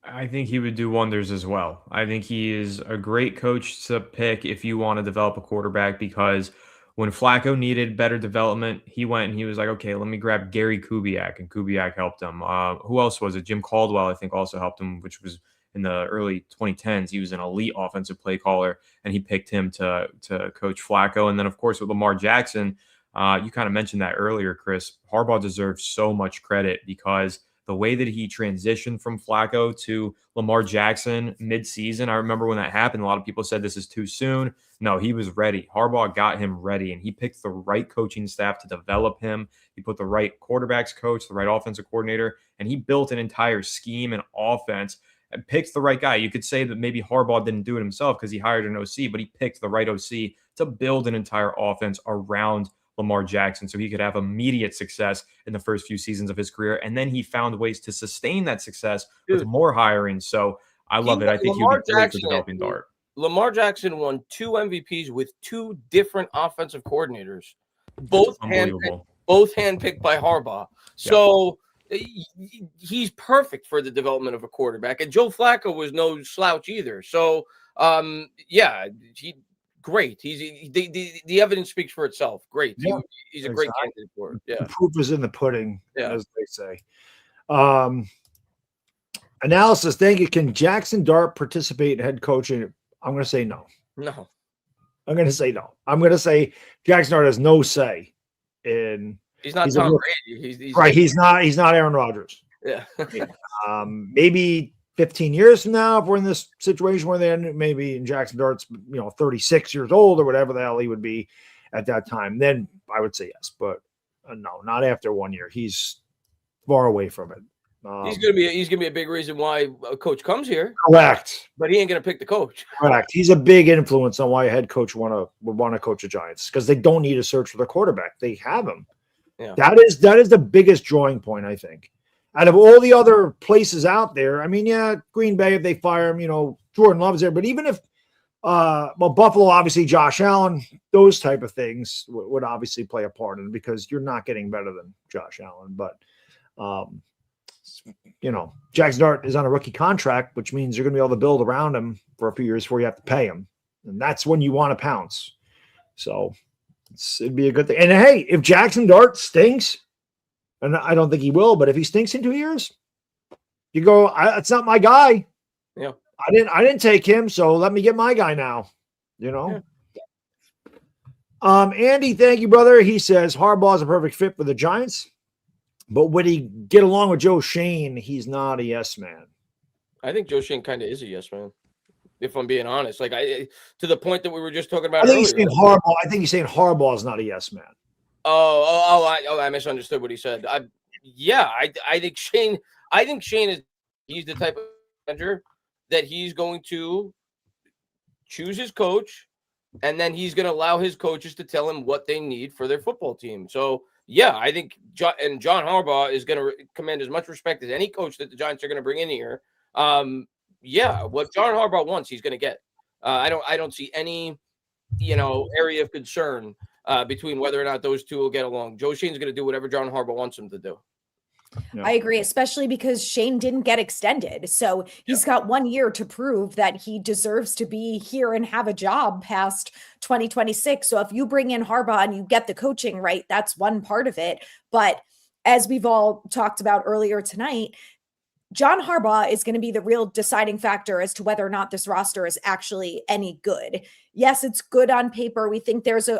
I think he would do wonders as well. I think he is a great coach to pick if you want to develop a quarterback, because when Flacco needed better development, he went and he was like, okay, let me grab Gary Kubiak, and Kubiak helped him. Who else was it? Jim Caldwell, I think, also helped him, which was in the early 2010s. He was an elite offensive play caller, and he picked him to coach Flacco. And then, of course, with Lamar Jackson, you kind of mentioned that earlier, Chris. Harbaugh deserves so much credit because the way that he transitioned from Flacco to Lamar Jackson mid-season, I remember when that happened, a lot of people said this is too soon. No, he was ready. Harbaugh got him ready, and he picked the right coaching staff to develop him. He put the right quarterbacks coach, the right offensive coordinator, and he built an entire scheme and offense and picked the right guy. You could say that maybe Harbaugh didn't do it himself because he hired an OC, but he picked the right OC to build an entire offense around Lamar Jackson so he could have immediate success in the first few seasons of his career. And then he found ways to sustain that success with more hiring. So I love it. I think he would be great for developing Dart. Lamar Jackson won 2 MVPs with 2 different offensive coordinators, both handpicked by Harbaugh. So he's perfect for the development of a quarterback. And Joe Flacco was no slouch either. So, great. The evidence speaks for itself. Great. Yeah, he's a great candidate for it. Yeah. The proof is in the pudding, as they say. Analysis. Thank you. Can Jackson Dart participate in head coaching? I'm going to say no. No. I'm going to say no. I'm going to say Jackson Dart has no say in. He's not Tom Brady. He's right. He's not Aaron Rodgers. Yeah. Maybe 15 years from now, if we're in this situation where then maybe Jackson Dart's 36 years old or whatever the hell he would be at that time, then I would say yes. But no, not after 1 year. He's far away from it. He's gonna be a big reason why a coach comes here. Correct. But he ain't gonna pick the coach. Correct. He's a big influence on why a head coach would want to coach the Giants because they don't need to search for their quarterback. They have him. Yeah. That is the biggest drawing point, I think. Out of all the other places out there, I mean, Green Bay, if they fire him, Jordan Love's there. But even if, Buffalo, obviously, Josh Allen, those type of things would obviously play a part in it because you're not getting better than Josh Allen. But, Jackson Dart is on a rookie contract, which means you're going to be able to build around him for a few years before you have to pay him. And that's when you want to pounce. So it'd be a good thing. And hey, if Jackson Dart stinks, and I don't think he will, but if he stinks in 2 years, you go, it's not my guy. Yeah. I didn't take him, so let me get my guy now. Yeah. Andy, thank you, brother. He says Harbaugh is a perfect fit for the Giants, but would he get along with Joe Schoen? He's not a yes man. I think Joe Schoen kind of is a yes man, if I'm being honest. Like to the point that we were just talking about. I think he's saying Harbaugh. I think he's saying Harbaugh is not a yes man. I misunderstood what he said. I think Shane. I think Shane he's the type of manager that he's going to choose his coach, and then he's going to allow his coaches to tell him what they need for their football team. So I think John Harbaugh is going to command as much respect as any coach that the Giants are going to bring in here. What John Harbaugh wants, he's going to get. I don't see any area of concern between whether or not those two will get along. Joe Shane's going to do whatever John Harbaugh wants him to do. Yeah. I agree, especially because Shane didn't get extended. So he's got 1 year to prove that he deserves to be here and have a job past 2026. So if you bring in Harbaugh and you get the coaching right, that's one part of it. But as we've all talked about earlier tonight, John Harbaugh is going to be the real deciding factor as to whether or not this roster is actually any good. Yes, it's good on paper. We think there's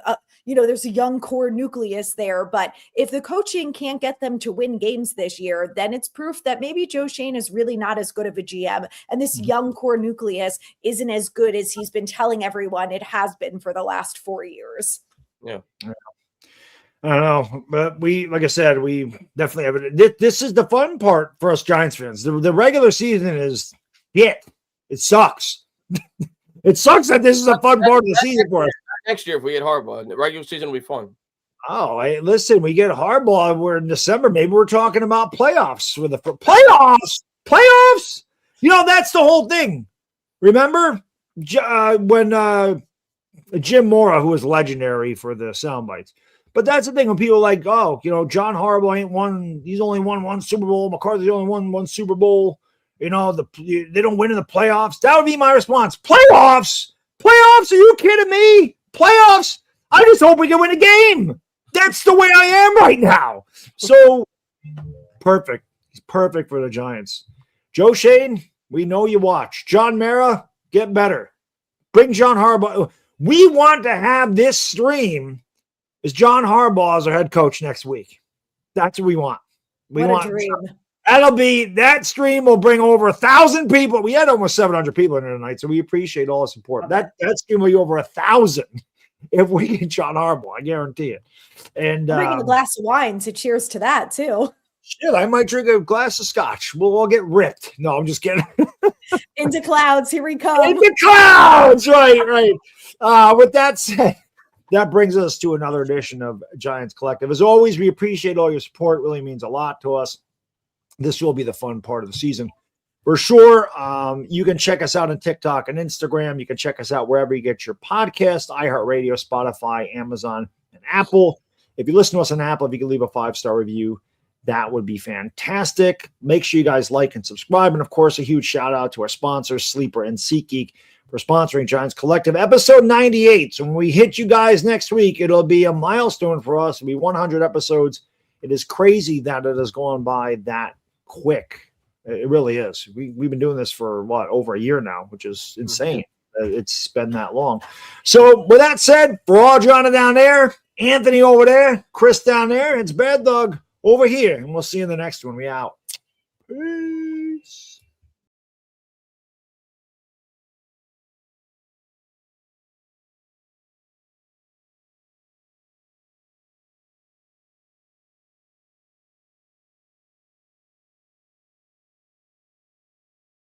there's a young core nucleus there, but if the coaching can't get them to win games this year, then it's proof that maybe Joe Schoen is really not as good of a GM. And this young core nucleus isn't as good as he's been telling everyone it has been for the last 4 years. Yeah. I don't know, but like I said, we definitely have it. This is the fun part for us Giants fans. The regular season is it sucks. It sucks that this is a fun part of the season for us. Next year, if we get Harbaugh, the regular season will be fun. Oh, hey, listen, we get Harbaugh. We're in December. Maybe we're talking about playoffs with the playoffs. That's the whole thing. Remember when Jim Mora, who was legendary for the sound bites. But that's the thing when people are like, John Harbaugh ain't won. He's only won one Super Bowl. McCarthy's only won one Super Bowl. They don't win in the playoffs. That would be my response. Playoffs? Playoffs? Are you kidding me? Playoffs? I just hope we can win a game. That's the way I am right now. So perfect. He's perfect for the Giants. Joe Schoen, we know you watch. John Mara, get better. Bring John Harbaugh. We want to have this stream. Is John Harbaugh as our head coach next week? That's what we want. What a dream. That stream will bring over 1,000 people. We had almost 700 people in there tonight, so we appreciate all the support. That stream will be over 1,000 if we get John Harbaugh. I guarantee it. And bringing a glass of wine to cheers to that too. Shit, I might drink a glass of scotch. We'll all get ripped. No, I'm just kidding. Into clouds, here we come. Into clouds, right. With that said, that brings us to another edition of Giants Collective. As always, we appreciate all your support. It really means a lot to us. This will be the fun part of the season for sure. You can check us out on TikTok and Instagram. You can check us out wherever you get your podcast, iHeartRadio, Spotify, Amazon, and Apple. If you listen to us on Apple, if you can leave a 5-star review, that would be fantastic. Make sure you guys like and subscribe. And, of course, a huge shout-out to our sponsors, Sleeper and SeatGeek, for sponsoring Giants Collective, episode 98. So when we hit you guys next week, it'll be a milestone for us. It'll be 100 episodes. It is crazy that it has gone by that quick. It really is. We've been doing this for, over a year now, which is insane. It's been that long. So with that said, for all Johnny down there, Anthony over there, Chris down there, it's Baddog over here. And we'll see you in the next one. We out. Peace.